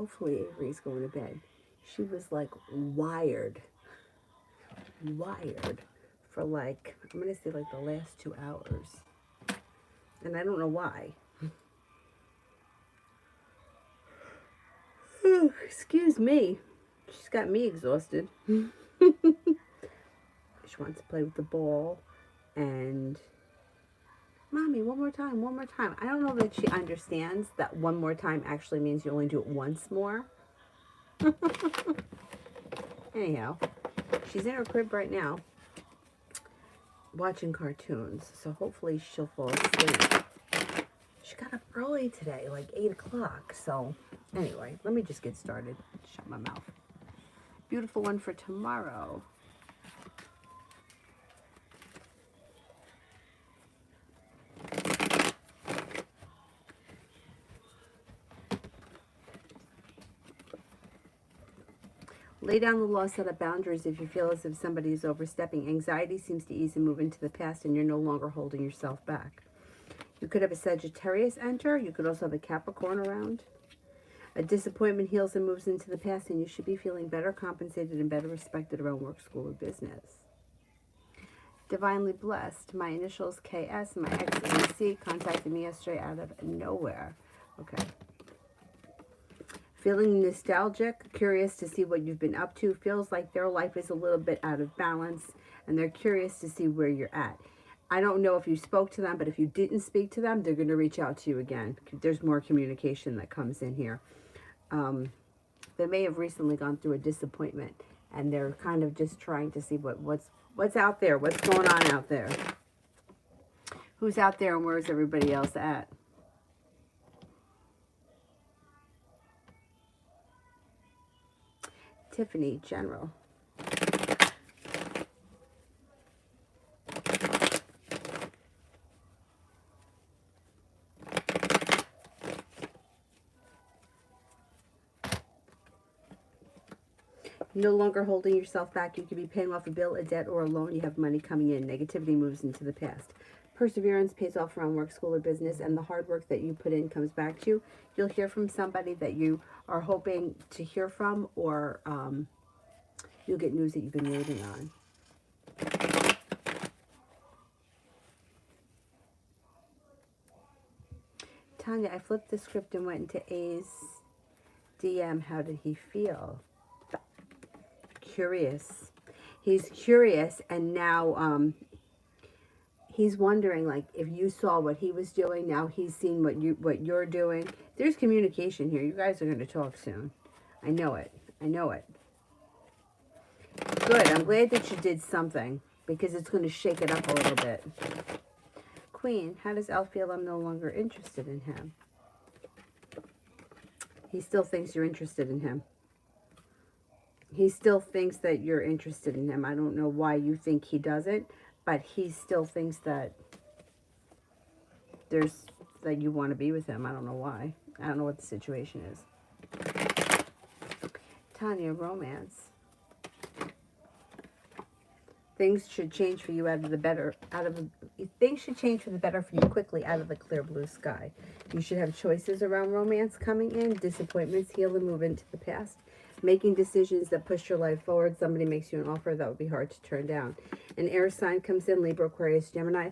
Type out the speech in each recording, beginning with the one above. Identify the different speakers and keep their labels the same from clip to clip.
Speaker 1: hopefully Avery's going to bed. She was like wired for like, I'm going to say like the last 2 hours. And I don't know why. Excuse me. She's got me exhausted. She wants to play with the ball. And, Mommy, one more time, one more time. I don't know that she understands that one more time actually means you only do it once more. Anyhow, she's in her crib right now watching cartoons. So hopefully she'll fall asleep. She got up early today, like 8 o'clock. So anyway, let me just get started. Shut my mouth. Beautiful one for tomorrow. Lay down the law, set up boundaries if you feel as if somebody is overstepping. Anxiety seems to ease and move into the past, and you're no longer holding yourself back. You could have a Sagittarius enter. You could also have a Capricorn around. A disappointment heals and moves into the past, and you should be feeling better compensated and better respected around work, school, or business. Divinely blessed. My initials KS. My ex AC contacted me yesterday out of nowhere. Okay. Feeling nostalgic, curious to see what you've been up to. Feels like their life is a little bit out of balance, and they're curious to see where you're at. I don't know if you spoke to them, but if you didn't speak to them, they're going to reach out to you again. There's more communication that comes in here. They may have recently gone through a disappointment, and they're kind of just trying to see what's out there, what's going on out there. Who's out there and where's everybody else at? Tiffany, General. No longer holding yourself back. You could be paying off a bill, a debt, or a loan. You have money coming in. Negativity moves into the past. Perseverance pays off around work, school, or business, and the hard work that you put in comes back to you. You'll hear from somebody that you are hoping to hear from, or you'll get news that you've been waiting on. Tanya, I flipped the script and went into A's DM. How did he feel? Curious. He's curious, and now he's wondering, like, if you saw what he was doing, now he's seen what you're doing. There's communication here. You guys are going to talk soon. I know it. I know it. Good. I'm glad that you did something, because it's going to shake it up a little bit. Queen, how does Elle feel? I'm no longer interested in him. He still thinks you're interested in him. He still thinks that you're interested in him. I don't know why you think he doesn't, but he still thinks that that you want to be with him. I don't know why. I don't know what the situation is. Tanya, romance. Things should change for you things should change for the better for you quickly out of the clear blue sky. You should have choices around romance coming in. Disappointments heal and move into the past. Making decisions that push your life forward. Somebody makes you an offer that would be hard to turn down. An air sign comes in, Libra, Aquarius, Gemini.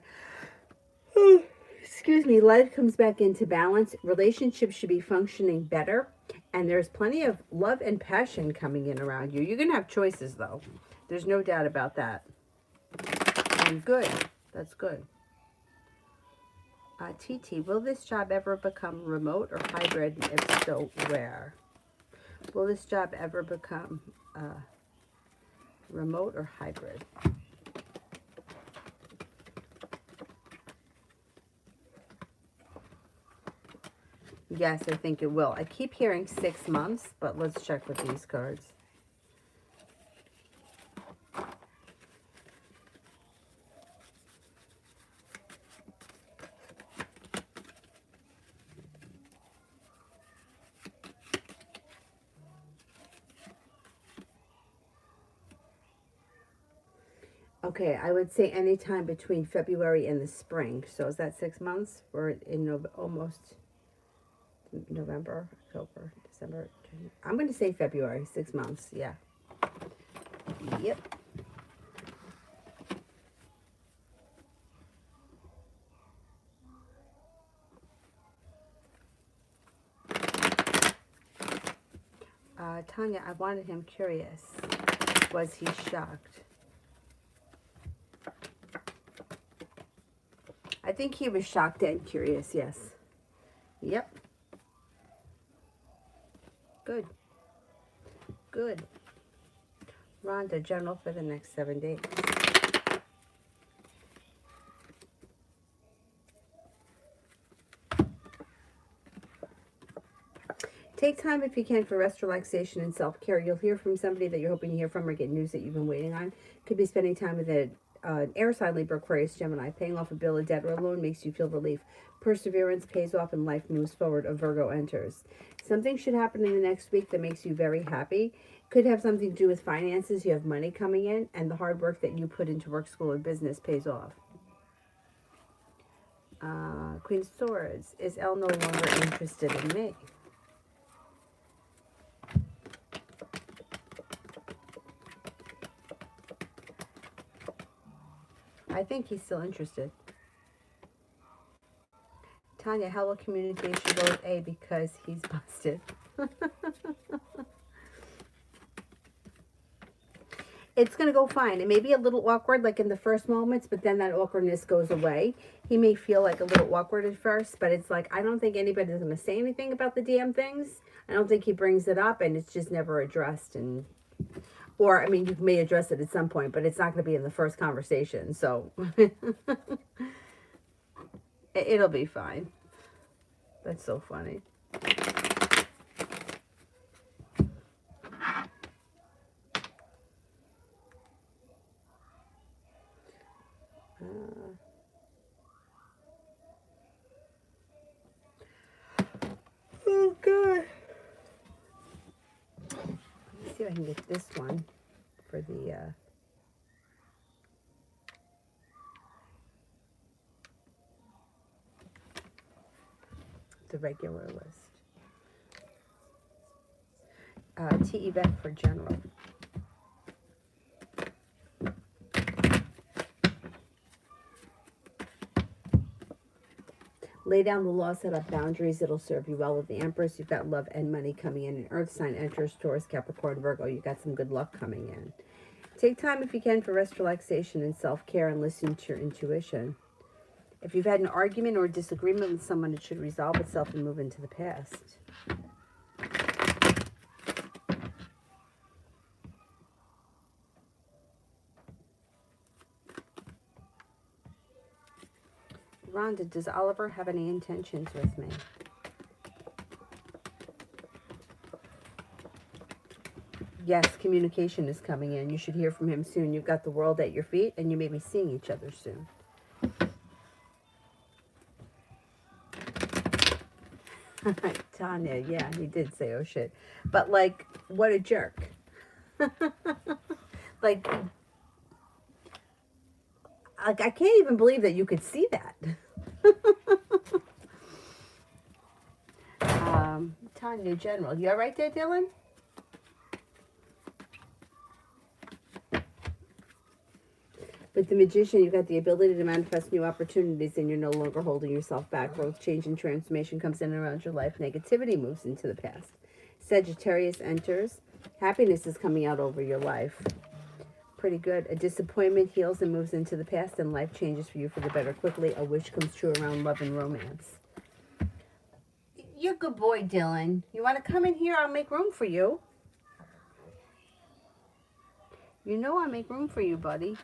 Speaker 1: Excuse me, life comes back into balance. Relationships should be functioning better. And there's plenty of love and passion coming in around you. You're going to have choices, though. There's no doubt about that. And good. That's good. TT, will this job ever become remote or hybrid? And if so, where? Will this job ever become remote or hybrid? Yes, I think it will. I keep hearing 6 months, but let's check with these cards. Okay, I would say anytime between February and the spring. So is that 6 months? Or in almost November, October, December, January. I'm going to say February, 6 months. Yeah. Yep. Tanya, I wanted him curious. Was he shocked? I think he was shocked and curious, yes. Yep. Good. Good. Rhonda, general for the next 7 days. Take time if you can for rest, relaxation, and self-care. You'll hear from somebody that you're hoping to hear from or get news that you've been waiting on. Could be spending time with an air sign, Libra, Aquarius, Gemini. Paying off a bill, a debt, or a loan makes you feel relief. Perseverance pays off and life moves forward. A Virgo enters. Something should happen in the next week that makes you very happy. Could have something to do with finances. You have money coming in, and the hard work that you put into work, school, or business pays off. Queen of Swords. Is Elle no longer interested in me? I think he's still interested. Tanya, how will communication go with A because he's busted? It's going to go fine. It may be a little awkward like in the first moments, but then that awkwardness goes away. He may feel like a little awkward at first, but it's like, I don't think anybody's going to say anything about the damn things. I don't think he brings it up, and it's just never addressed. Or, I mean, you may address it at some point, but it's not going to be in the first conversation. So, it'll be fine. That's so funny. Oh, God. Let's see if I can get this one for the regular list. T. Yvette for general. Lay down the law, set up boundaries. It'll serve you well with the Empress. You've got love and money coming in. An earth sign enters, Taurus, Capricorn, Virgo. You've got some good luck coming in. Take time if you can for rest, relaxation, and self-care, and listen to your intuition. If you've had an argument or a disagreement with someone, it should resolve itself and move into the past. Rhonda, does Oliver have any intentions with me? Yes, communication is coming in. You should hear from him soon. You've got the world at your feet, and you may be seeing each other soon. Tanya, yeah, he did say, oh shit. But, like, what a jerk. like, I can't even believe that you could see that. Tanya, general. You all right there, Dylan? With the Magician, you've got the ability to manifest new opportunities, and you're no longer holding yourself back. Growth, change, and transformation comes in and around your life. Negativity moves into the past. Sagittarius enters. Happiness is coming out over your life. Pretty good. A disappointment heals and moves into the past, and life changes for you for the better quickly. A wish comes true around love and romance. You're a good boy, Dylan. You want to come in here? I'll make room for you. You know I'll make room for you, buddy.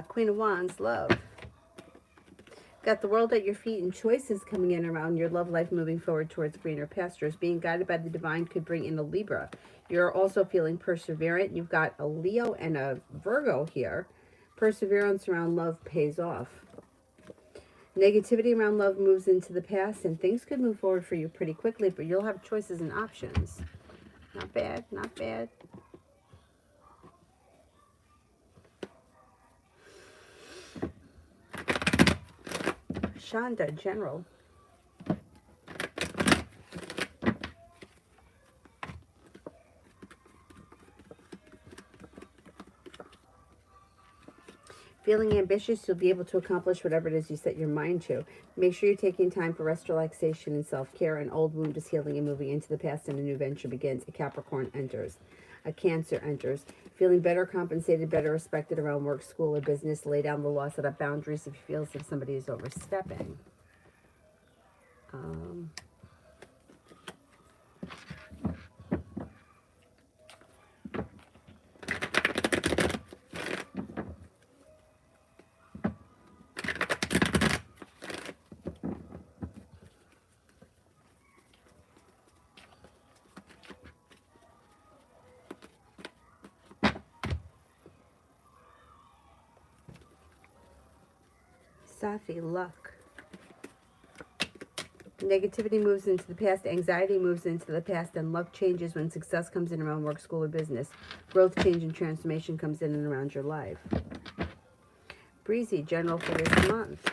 Speaker 1: Queen of Wands, love. Got the world at your feet and choices coming in around your love life, moving forward towards greener pastures. Being guided by the divine could bring in a Libra. You're also feeling perseverant. You've got a Leo and a Virgo here. Perseverance around love pays off. Negativity around love moves into the past, and things could move forward for you pretty quickly, but you'll have choices and options. Not bad, not bad. Shonda, General. Feeling ambitious, you'll be able to accomplish whatever it is you set your mind to. Make sure you're taking time for rest, relaxation, and self-care. An old wound is healing and moving into the past, and a new venture begins. A Capricorn enters. A Cancer enters. Feeling better compensated, better respected around work, school, or business. Lay down the law, set up boundaries if you feel as if somebody is overstepping. Safi, luck. Negativity moves into the past, anxiety moves into the past, and luck changes when success comes in around work, school, or business. Growth, change, and transformation comes in and around your life. Breezy, General for this month.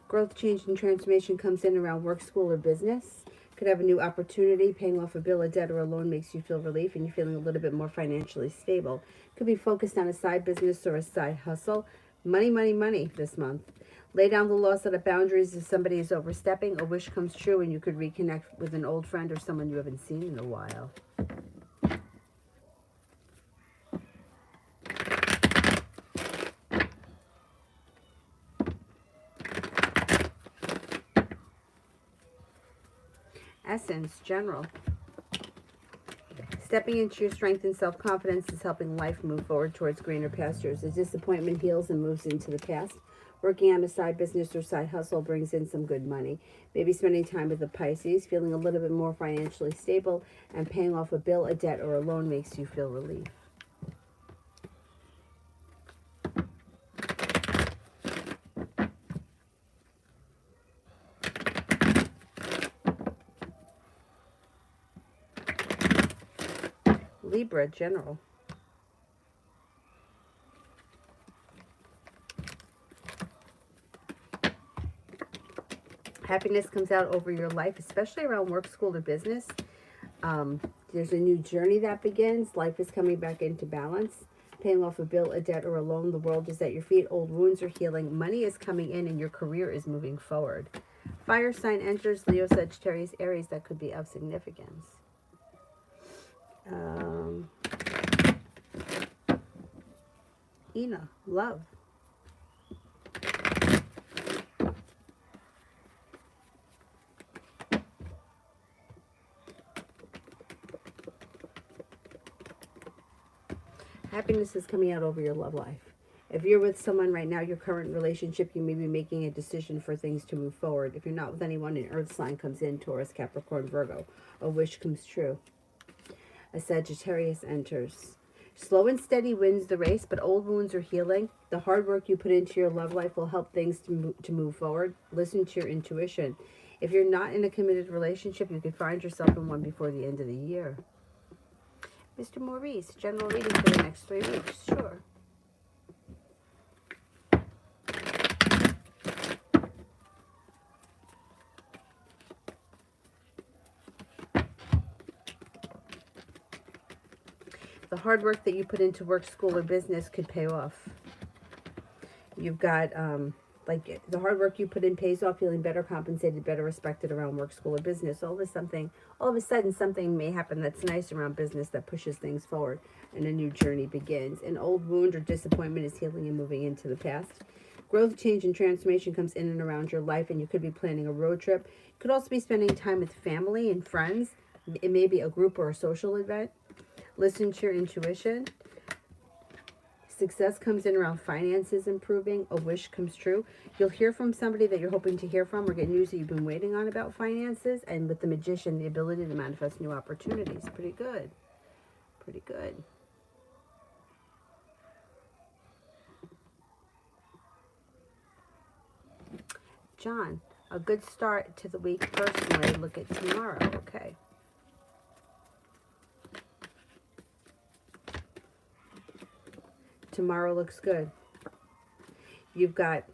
Speaker 1: Growth, change, and transformation comes in around work, school, or business. Could have a new opportunity. Paying off a bill, a debt, or a loan makes you feel relief, and you're feeling a little bit more financially stable. Could be focused on a side business or a side hustle. Money, money, money this month. Lay down the law, set up boundaries if somebody is overstepping. A wish comes true, and you could reconnect with an old friend or someone you haven't seen in a while. Essence, General. Stepping into your strength and self-confidence is helping life move forward towards greener pastures. A disappointment heals and moves into the past. Working on a side business or side hustle brings in some good money. Maybe spending time with the Pisces, feeling a little bit more financially stable, and paying off a bill, a debt, or a loan makes you feel relief. Libra, General. Happiness comes out over your life, especially around work, school, or business. There's a new journey that begins. Life is coming back into balance. Paying off a bill, a debt, or a loan. The world is at your feet. Old wounds are healing. Money is coming in, and your career is moving forward. Fire sign enters. Leo, Sagittarius, Aries. That could be of significance. Ina, love. Happiness is coming out over your love life. If you're with someone right now, your current relationship, you may be making a decision for things to move forward. If you're not with anyone, an earth sign comes in, Taurus, Capricorn, Virgo. A wish comes true. A Sagittarius enters. Slow and steady wins the race, but old wounds are healing. The hard work you put into your love life will help things to move forward. Listen to your intuition. If you're not in a committed relationship, you could find yourself in one before the end of the year. Mr. Maurice, general reading for the next 3 weeks. Sure. The hard work that you put into work, school, or business could pay off. You've got, like, the hard work you put in pays off, feeling better compensated, better respected around work, school, or business. All of a sudden, something may happen that's nice around business that pushes things forward, and a new journey begins. An old wound or disappointment is healing and moving into the past. Growth, change, and transformation comes in and around your life, and you could be planning a road trip. You could also be spending time with family and friends. It may be a group or a social event. Listen to your intuition. Success comes in around finances improving. A wish comes true. You'll hear from somebody that you're hoping to hear from, or get news that you've been waiting on about finances. And with the Magician, the ability to manifest new opportunities. Pretty good. pretty good. John, a good start to the week personally. Look at tomorrow. Okay. Tomorrow looks good. You've got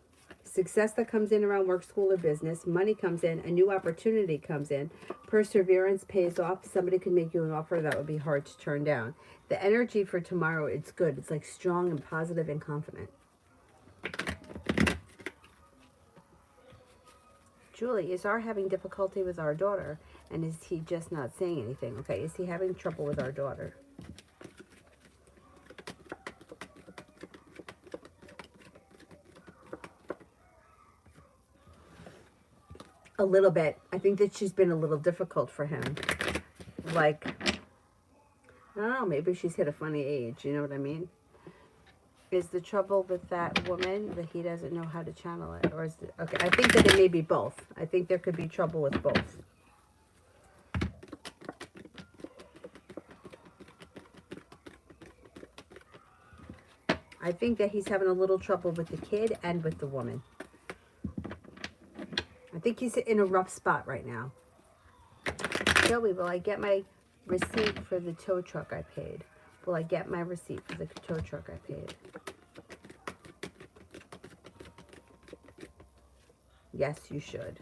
Speaker 1: success that comes in around work, school, or business. Money comes in. A new opportunity comes in. Perseverance pays off. Somebody can make you an offer that would be hard to turn down. The energy for tomorrow, it's good. It's like strong and positive and confident. Julie, is our having difficulty with our daughter? And is he just not saying anything? Okay, is he having trouble with our daughter? A little bit. I think that she's been a little difficult for him. Like, I don't know, maybe she's hit a funny age, you know what I mean? Is the trouble with that woman that he doesn't know how to channel it? Or is it, okay, I think that it may be both. I think there could be trouble with both. I think that he's having a little trouble with the kid and with the woman. I think he's in a rough spot right now. Joey, will I get my receipt for the tow truck I paid? Will I get my receipt for the tow truck I paid? Yes, you should.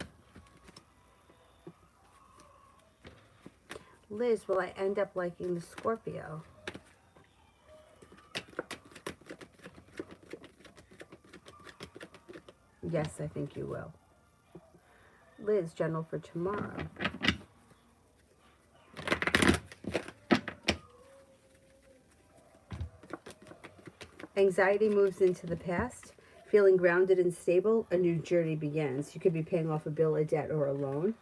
Speaker 1: Liz, will I end up liking the Scorpio? Yes, I think you will. Liz, general for tomorrow. Anxiety moves into the past. Feeling grounded and stable, a new journey begins. You could be paying off a bill, a debt, or a loan.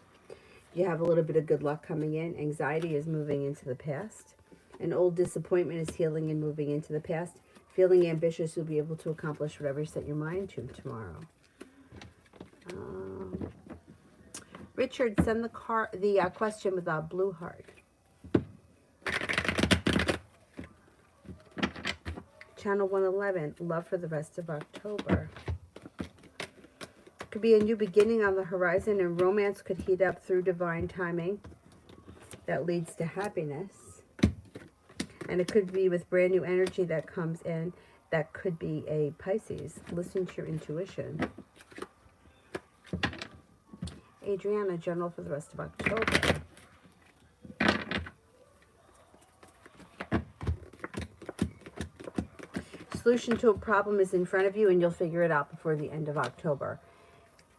Speaker 1: You have a little bit of good luck coming in. Anxiety is moving into the past. An old disappointment is healing and moving into the past. Feeling ambitious, you'll be able to accomplish whatever you set your mind to tomorrow. Richard, send the question with a blue heart. Channel 111, love for the rest of October. Could be a new beginning on the horizon, and romance could heat up through divine timing that leads to happiness. And it could be with brand new energy that comes in. That could be a Pisces. Listen to your intuition. Adriana, general for the rest of October. Solution to a problem is in front of you, and you'll figure it out before the end of October.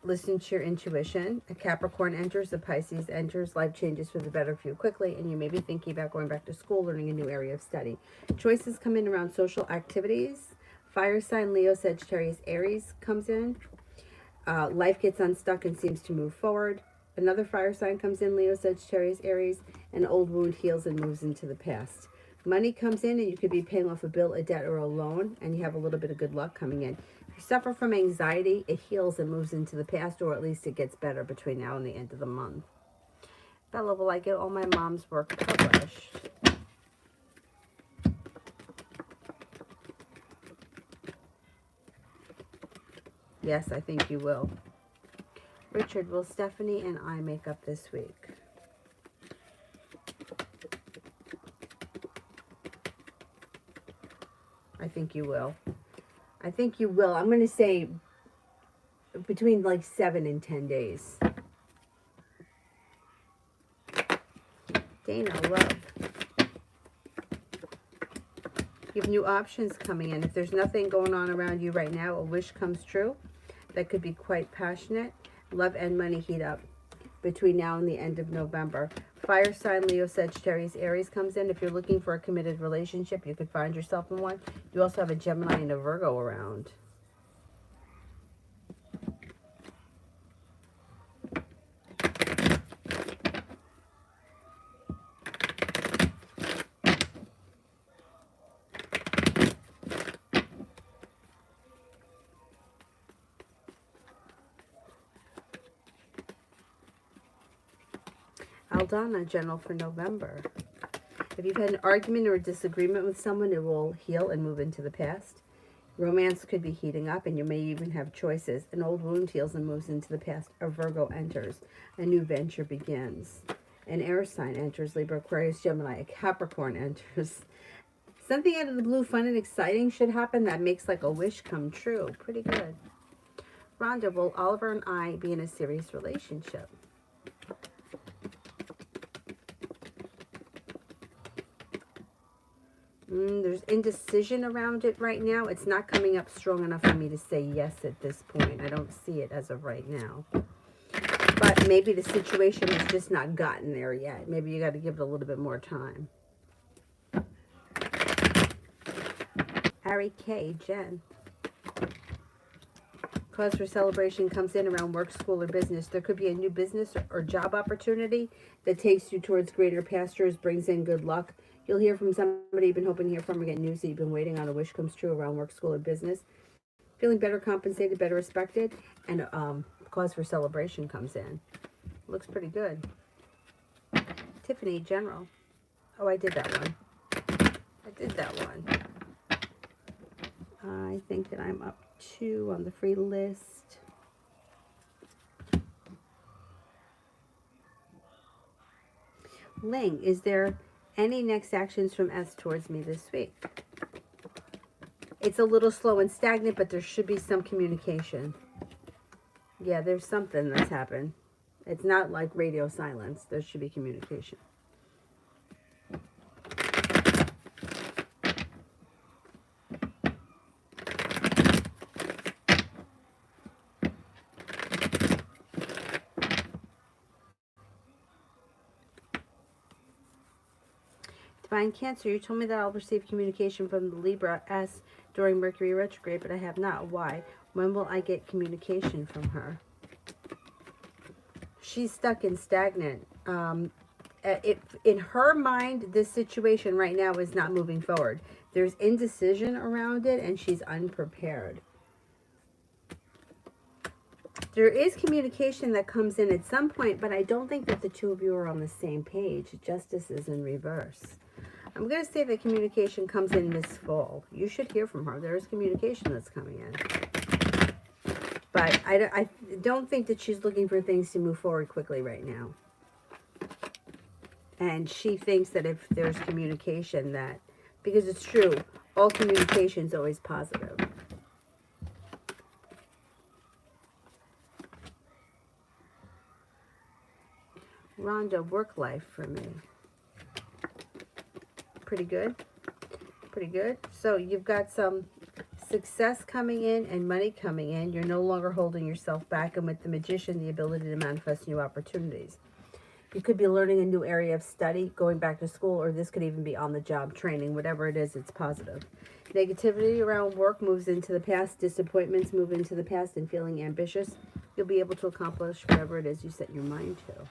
Speaker 1: Listen to your intuition. A Capricorn enters, a Pisces enters. Life changes for the better for you quickly, and you may be thinking about going back to school, learning a new area of study. Choices come in around social activities. Fire sign, Leo, Sagittarius, Aries comes in. Life gets unstuck and seems to move forward. Another fire sign comes in, Leo, Sagittarius, Aries. An old wound heals and moves into the past. Money comes in, and you could be paying off a bill, a debt, or a loan, and you have a little bit of good luck coming in. If you suffer from anxiety, it heals and moves into the past, or at least it gets better between now and the end of the month. Bella, will I get all my mom's work published? Yes, I think you will. Richard, will Stephanie and I make up this week? I think you will. I think you will. I'm going to say between like 7 and 10 days. Dana, love. You have new options coming in. If there's nothing going on around you right now, a wish comes true. That could be quite passionate. Love and money heat up between now and the end of November. Fire sign, Leo, Sagittarius, Aries comes in. If you're looking for a committed relationship, you could find yourself in one. You also have a Gemini and a Virgo around. Aldana, general for November. If you've had an argument or a disagreement with someone, it will heal and move into the past. Romance could be heating up, and you may even have choices. An old wound heals and moves into the past. A Virgo enters. A new venture begins. An air sign enters. Libra, Aquarius, Gemini. A Capricorn enters. Something out of the blue, fun and exciting should happen that makes like a wish come true. Pretty good. Rhonda, will Oliver and I be in a serious relationship? There's indecision around it right now. It's not coming up strong enough for me to say yes at this point. I don't see it as of right now. But maybe the situation has just not gotten there yet. Maybe you got to give it a little bit more time. Harry K. Jen. Cause for celebration comes in around work, school, or business. There could be a new business or job opportunity that takes you towards greater pastures, brings in good luck. You'll hear from somebody you've been hoping to hear from or get news that you've been waiting on. A wish comes true around work, school, or business. Feeling better compensated, better respected, and cause for celebration comes in. Looks pretty good. Tiffany, General. Oh, I did that one. I think that I'm up 2 on the free list. Ling, is there any next actions from S towards me this week? It's a little slow and stagnant, but there should be some communication. Yeah, there's something that's happened. It's not like radio silence. There should be communication. Divine Cancer, you told me that I'll receive communication from the Libra S during Mercury retrograde, but I have not. Why? When will I get communication from her? She's stuck and stagnant. In her mind, this situation right now is not moving forward. There's indecision around it, and she's unprepared. There is communication that comes in at some point, but I don't think that the two of you are on the same page. Justice is in reverse. I'm going to say that communication comes in this fall. You should hear from her. There is communication that's coming in. But I don't think that she's looking for things to move forward quickly right now. And she thinks that if there's communication that, because it's true, all communication is always positive. Rhonda, work life for me. Pretty good. Pretty good. So you've got some success coming in and money coming in. You're no longer holding yourself back. And with the Magician, the ability to manifest new opportunities. You could be learning a new area of study, going back to school, or this could even be on-the-job training. Whatever it is, it's positive. Negativity around work moves into the past. Disappointments move into the past, and feeling ambitious. You'll be able to accomplish whatever it is you set your mind to.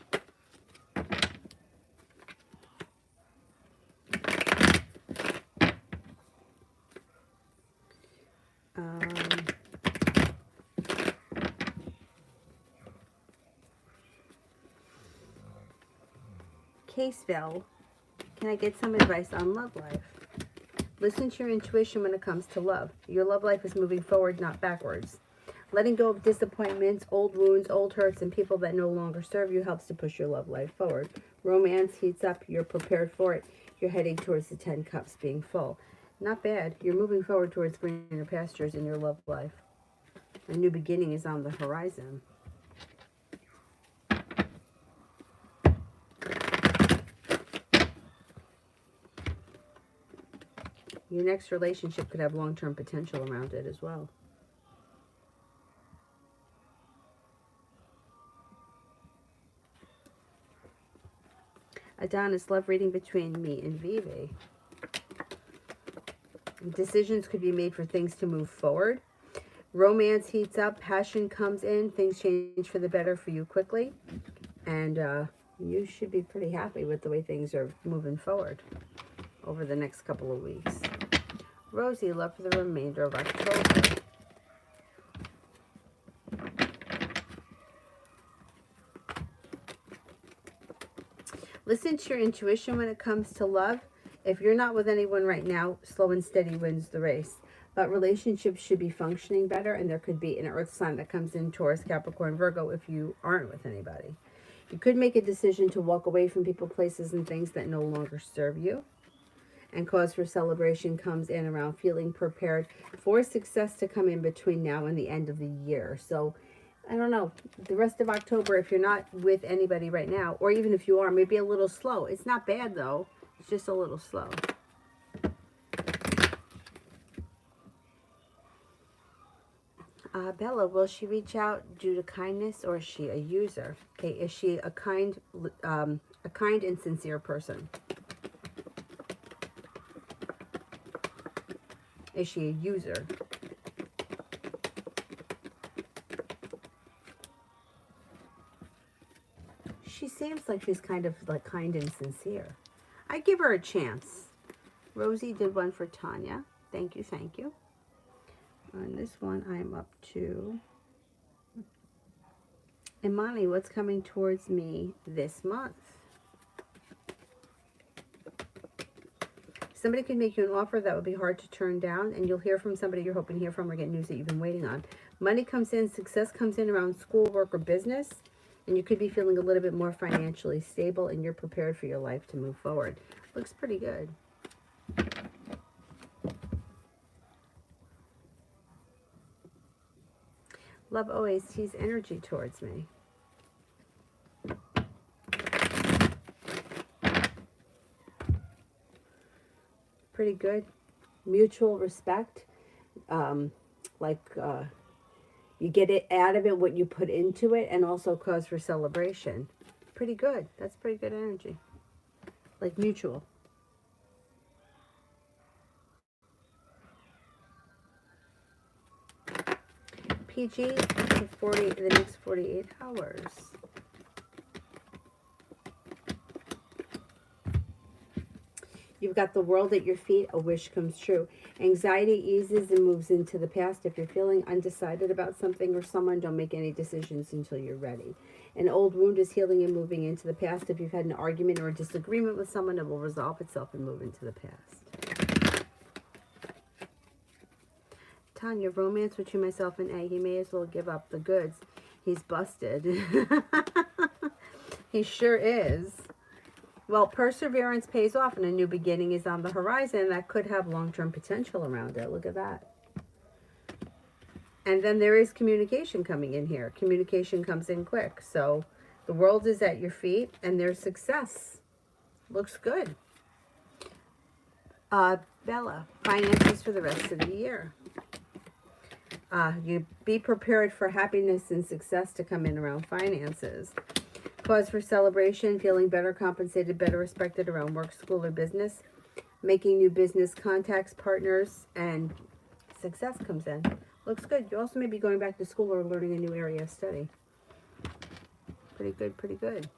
Speaker 1: Caseville, can I get some advice on love life? Listen to your intuition when it comes to love. Your love life is moving forward, not backwards. Letting go of disappointments, old wounds, old hurts, and people that no longer serve you helps to push your love life forward. Romance heats up. You're prepared for it. You're heading towards the 10 cups being full. Not bad. You're moving forward towards greener pastures in your love life. A new beginning is on the horizon. Your next relationship could have long-term potential around it as well. Adonis, love reading between me and Vivi. Decisions could be made for things to move forward. Romance heats up. Passion comes in. Things change for the better for you quickly. And you should be pretty happy with the way things are moving forward over the next couple of weeks. Rosie, love for the remainder of October. Listen to your intuition when it comes to love. If you're not with anyone right now, slow and steady wins the race. But relationships should be functioning better, and there could be an earth sign that comes in Taurus, Capricorn, Virgo if you aren't with anybody. You could make a decision to walk away from people, places, and things that no longer serve you. And cause for celebration comes in around feeling prepared for success to come in between now and the end of the year. So, I don't know, the rest of October, if you're not with anybody right now, or even if you are, maybe a little slow. It's not bad, though. It's just a little slow. Bella, will she reach out due to kindness, or is she a user? Okay, is she a kind and sincere person? Is she a user? She seems like she's kind of like kind and sincere. I give her a chance. Rosie did one for Tanya. Thank you, thank you. On this one, I'm up to Imani. What's coming towards me this month? Somebody could make you an offer that would be hard to turn down, and you'll hear from somebody you're hoping to hear from or get news that you've been waiting on. Money comes in, success comes in around school, work, or business, and you could be feeling a little bit more financially stable, and you're prepared for your life to move forward. Looks pretty good. Love always sees energy towards me. Pretty good. Mutual respect. You get it out of it what you put into it, and also cause for celebration. Pretty good. That's pretty good energy. Like mutual. PG for the next 48 hours. You've got the world at your feet. A wish comes true. Anxiety eases and moves into the past. If you're feeling undecided about something or someone, don't make any decisions until you're ready. An old wound is healing and moving into the past. If you've had an argument or a disagreement with someone, it will resolve itself and move into the past. Tanya, romance between myself and A. He may as well give up the goods. He's busted. He sure is. Well, perseverance pays off, and a new beginning is on the horizon. That could have long-term potential around it. Look at that. And then there is communication coming in here. Communication comes in quick. So the world is at your feet, and there's success. Looks good. Bella, finances for the rest of the year. You be prepared for happiness and success to come in around finances. Cause for celebration, feeling better compensated, better respected around work, school, or business. Making new business contacts, partners, and success comes in. Looks good. You also may be going back to school or learning a new area of study. Pretty good, pretty good.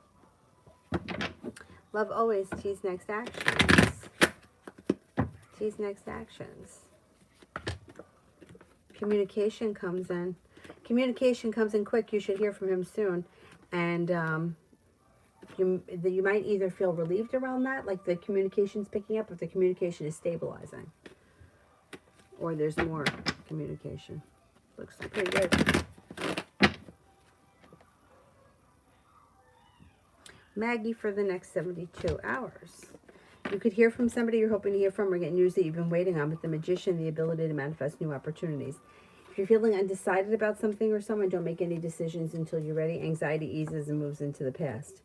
Speaker 1: Love always. T's next actions. T's next actions. Communication comes in. Communication comes in quick. You should hear from him soon. And you might either feel relieved around that, like the communication's picking up, if the communication is stabilizing. Or there's more communication. Looks pretty good. Maggie for the next 72 hours. You could hear from somebody you're hoping to hear from or get news that you've been waiting on, with the magician, the ability to manifest new opportunities. If you're feeling undecided about something or someone, don't make any decisions until you're ready. Anxiety eases and moves into the past.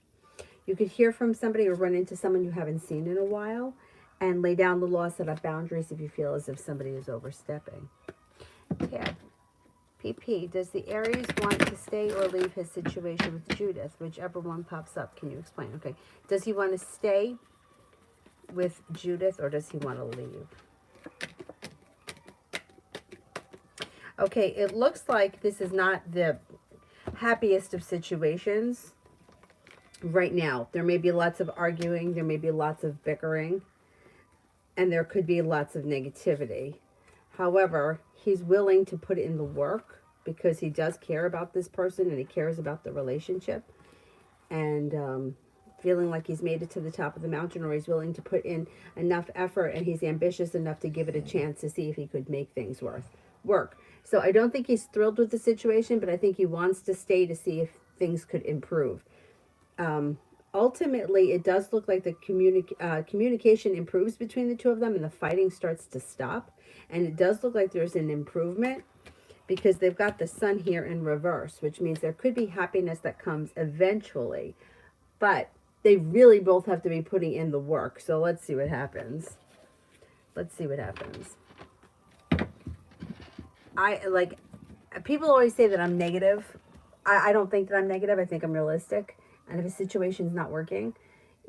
Speaker 1: You could hear from somebody or run into someone you haven't seen in a while, and lay down the law, set up boundaries if you feel as if somebody is overstepping. Tab. PP, does the Aries want to stay or leave his situation with Judith? Whichever one pops up. Can you explain? Okay. Does he want to stay with Judith, or does he want to leave? Okay, it looks like this is not the happiest of situations right now. There may be lots of arguing, there may be lots of bickering, and there could be lots of negativity. However, he's willing to put in the work because he does care about this person and he cares about the relationship. And feeling like he's made it to the top of the mountain, or he's willing to put in enough effort and he's ambitious enough to give it a chance to see if he could make things work. So I don't think he's thrilled with the situation, but I think he wants to stay to see if things could improve. Ultimately, it does look like the communication improves between the two of them and the fighting starts to stop. And it does look like there's an improvement because they've got the sun here in reverse, which means there could be happiness that comes eventually. But they really both have to be putting in the work. So let's see what happens. Let's see what happens. People always say that I'm negative. I don't think that I'm negative. I think I'm realistic. And if a situation's not working,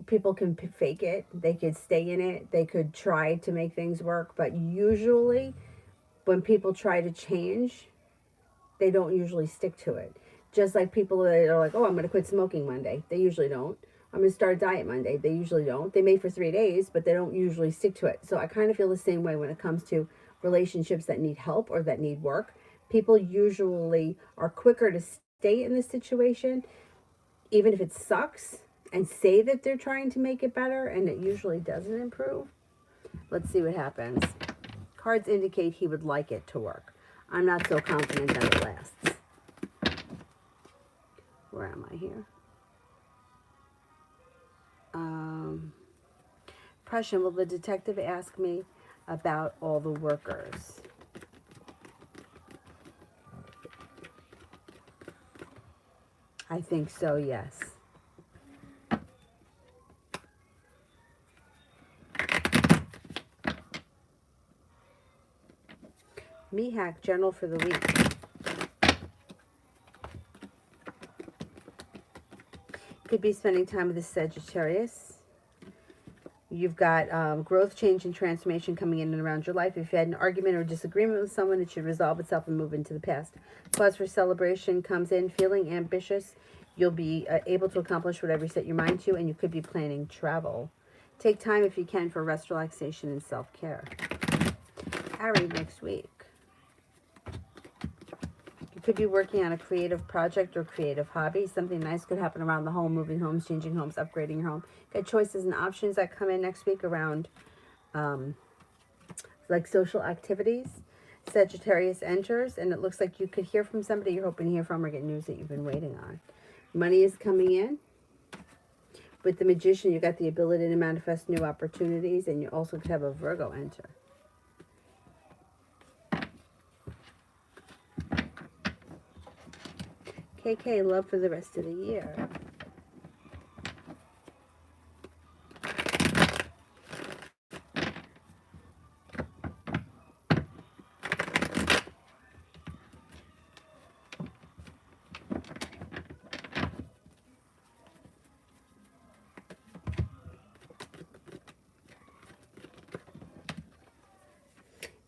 Speaker 1: people can fake it. They could stay in it. They could try to make things work. But usually, when people try to change, they don't usually stick to it. Just like people that are like, oh, I'm going to quit smoking Monday. They usually don't. I'm going to start a diet Monday. They usually don't. They may for 3 days, but they don't usually stick to it. So I kind of feel the same way when it comes to relationships that need help or that need work. People usually are quicker to stay in the situation, even if it sucks, and say that they're trying to make it better, and it usually doesn't improve. Let's see what happens. Cards indicate he would like it to work. I'm not so confident that it lasts. Where am I here? Impression, will the detective ask me about all the workers? I think so, yes. Mihak, journal for the week. Could be spending time with the Sagittarius. You've got growth, change, and transformation coming in and around your life. If you had an argument or disagreement with someone, it should resolve itself and move into the past. Cause for celebration comes in. Feeling ambitious. You'll be able to accomplish whatever you set your mind to, and you could be planning travel. Take time if you can for rest, relaxation, and self-care. Ari, next week. You could be working on a creative project or creative hobby. Something nice could happen around the home, moving homes, changing homes, upgrading your home. Got choices and options that come in next week around like social activities. Sagittarius enters, and it looks like you could hear from somebody you're hoping to hear from or get news that you've been waiting on. Money is coming in. With the Magician, you got the ability to manifest new opportunities, and you also could have a Virgo enter. KK, love for the rest of the year.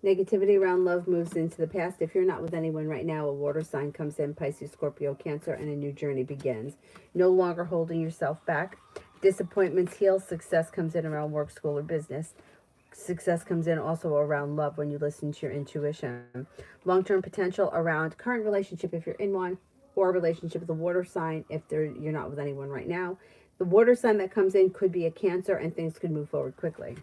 Speaker 1: Negativity around love moves into the past. If you're not with anyone right now, a water sign comes in, Pisces, Scorpio, Cancer, and a new journey begins. No longer holding yourself back. Disappointments heal. Success comes in around work, school, or business. Success comes in also around love when you listen to your intuition. Long-term potential around current relationship if you're in one, or a relationship with a water sign if you're not with anyone right now. The water sign that comes in could be a Cancer, and things could move forward quickly.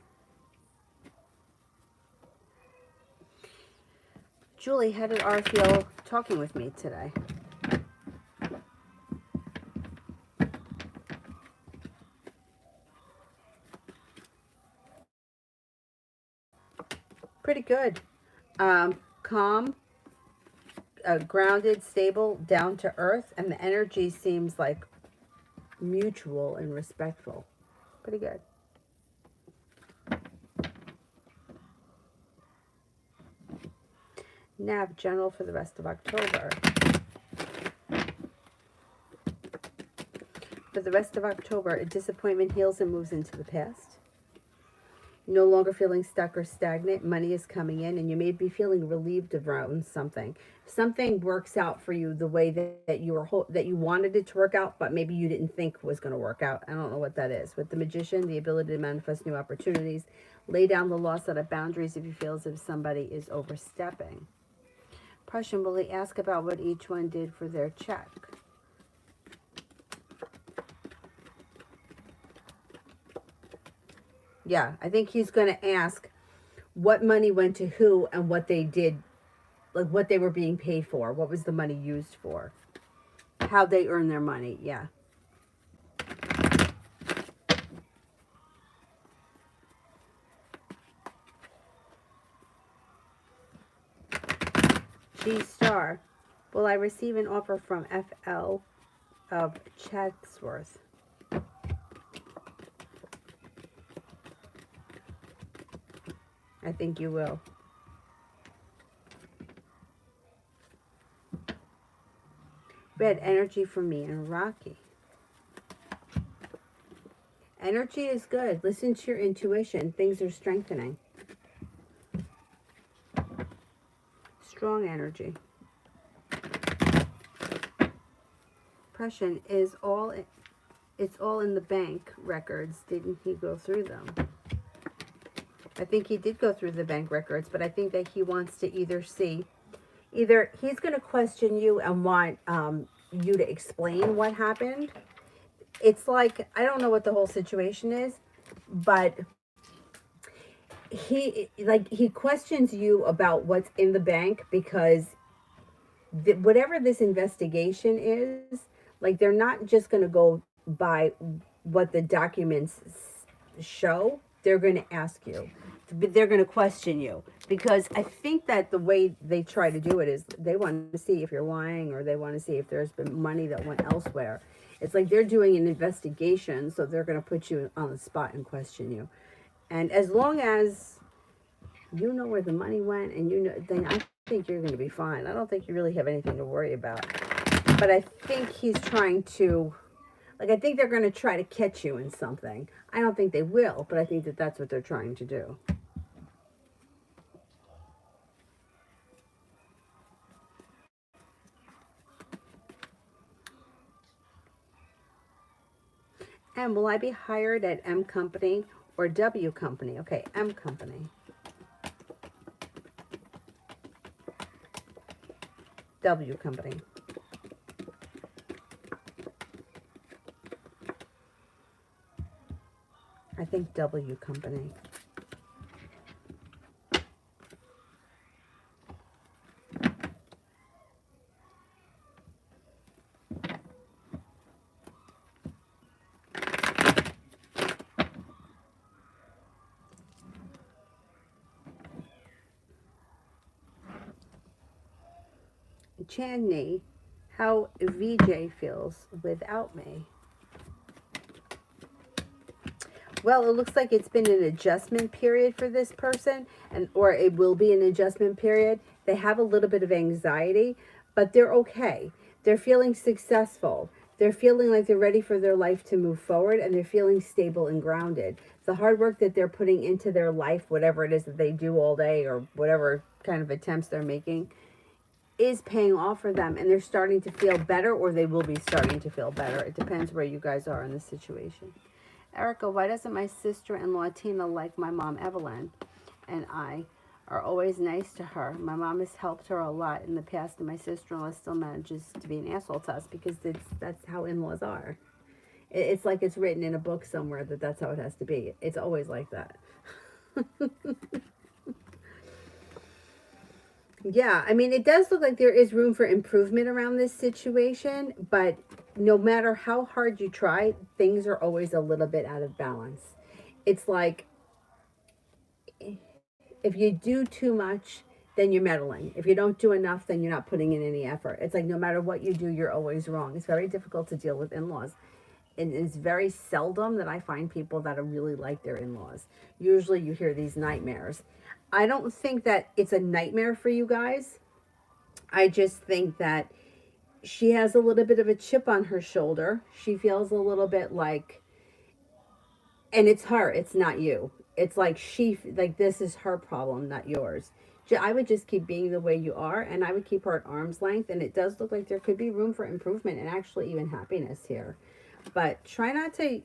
Speaker 1: Julie, how did R feel talking with me today? Pretty good. Calm, grounded, stable, down to earth, and the energy seems like mutual and respectful. Pretty good. Nav, general for the rest of October. For the rest of October, a disappointment heals and moves into the past. No longer feeling stuck or stagnant. Money is coming in, and you may be feeling relieved around something. Something works out for you the way that you wanted it to work out, but maybe you didn't think was going to work out. I don't know what that is. With the Magician, the ability to manifest new opportunities. Lay down the law, set up boundaries if you feel as if somebody is overstepping. Prussian, will he ask about what each one did for their check? Yeah, I think he's going to ask what money went to who and what they did, like what they were being paid for. What was the money used for? How they earn their money. Yeah. G star. Will I receive an offer from FL of Chatsworth? I think you will. Red energy for me and Rocky. Energy is good. Listen to your intuition. Things are strengthening. Strong energy. Depression is all, it's all in the bank records. Didn't he go through them? I think he did go through the bank records, but I think that he wants to either he's going to question you and want you to explain what happened. It's like, I don't know what the whole situation is, but he questions you about what's in the bank because whatever this investigation is, like, they're not just going to go by what the documents show. They're going to ask you, they're going to question you, because I think that the way they try to do it is they want to see if you're lying, or they want to see if there's been money that went elsewhere. It's like they're doing an investigation, so they're going to put you on the spot and question you. And as long as you know where the money went, and you know, then I think you're going to be fine. I don't think you really have anything to worry about. But I think he's trying to, like, I think they're going to try to catch you in something. I don't think they will, but I think that that's what they're trying to do. And will I be hired at M Company or W Company? Okay, M Company. W Company. I think W Company. Chandni, how VJ feels without me. Well, it looks like it's been an adjustment period for this person, or it will be an adjustment period. They have a little bit of anxiety, but they're okay. They're feeling successful. They're feeling like they're ready for their life to move forward, and they're feeling stable and grounded. The hard work that they're putting into their life, whatever it is that they do all day, or whatever kind of attempts they're making, is paying off for them, and they're starting to feel better, or they will be starting to feel better. It depends where you guys are in this situation. Erica, why doesn't my sister-in-law Tina like my mom Evelyn and I are always nice to her? My mom has helped her a lot in the past, and my sister-in-law still manages to be an asshole to us, because that's how in-laws are. It's like it's written in a book somewhere that that's how it has to be. It's always like that. Yeah, I mean, it does look like there is room for improvement around this situation, but no matter how hard you try, things are always a little bit out of balance. It's like, if you do too much, then you're meddling. If you don't do enough, then you're not putting in any effort. It's like no matter what you do, you're always wrong. It's very difficult to deal with in-laws. And it's very seldom that I find people that are really like their in-laws. Usually you hear these nightmares. I don't think that it's a nightmare for you guys. I just think that she has a little bit of a chip on her shoulder. She feels a little bit like, and it's her, it's not you. It's like like this is her problem, not yours. I would just keep being the way you are, and I would keep her at arm's length. And it does look like there could be room for improvement and actually even happiness here. But try not to,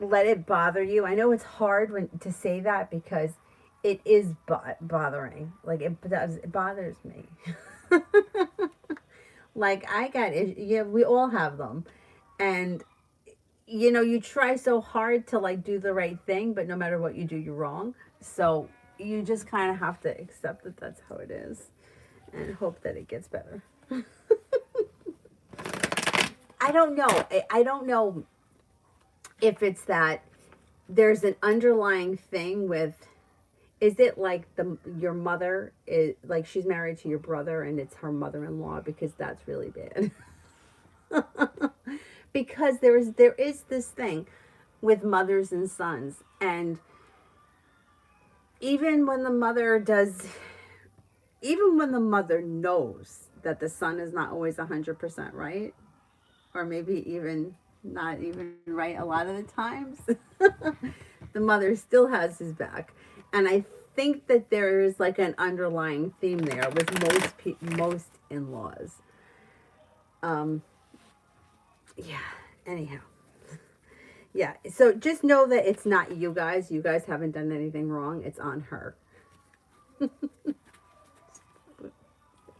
Speaker 1: let it bother you. I know it's hard to say that, because it is bothering. Like, it bothers me. Like, I got it. Yeah, we all have them. And you know, you try so hard to like do the right thing, but no matter what you do, you're wrong. So you just kind of have to accept that that's how it is and hope that it gets better. I don't know. I don't know if it's that there's an underlying thing with, is it like your mother is like she's married to your brother and it's her mother-in-law, because that's really bad. Because there is this thing with mothers and sons, and even when the mother does, even when the mother knows that the son is not always 100% right, or maybe even not even right a lot of the times, the mother still has his back. And I think that there is like an underlying theme there with most in-laws. Yeah, anyhow. Yeah, so just know that it's not you guys. You guys haven't done anything wrong. It's on her. I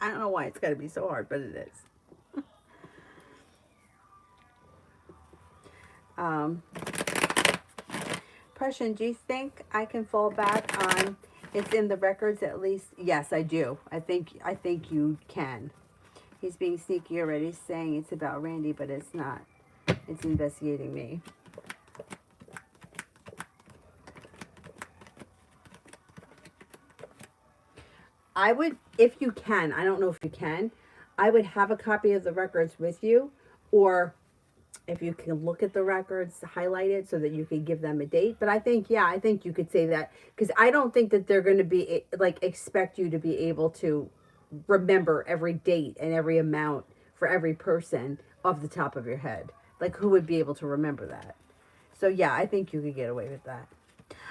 Speaker 1: don't know why it's got to be so hard, but it is. Um, Prussian, do you think I can fall back on it's in the records at least? Yes, I do. I think you can. He's being sneaky already, saying it's about Randy, but it's not. It's investigating me. I would, if you can, I don't know if you can, I would have a copy of the records with you, or if you can look at the records, highlight it so that you could give them a date. But I think, yeah, I think you could say that, because I don't think that they're going to be like expect you to be able to remember every date and every amount for every person off the top of your head. Like, who would be able to remember that? So yeah, I think you could get away with that.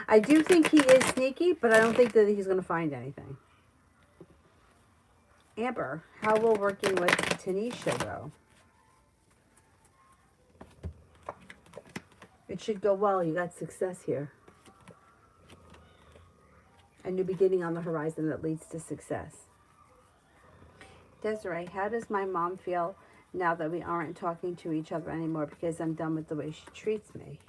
Speaker 1: I do think he is sneaky, but I don't think that he's going to find anything. Amber, how will working with Tanisha go? It should go well. You got success here. A new beginning on the horizon that leads to success. Desiree, how does my mom feel now that we aren't talking to each other anymore because I'm done with the way she treats me?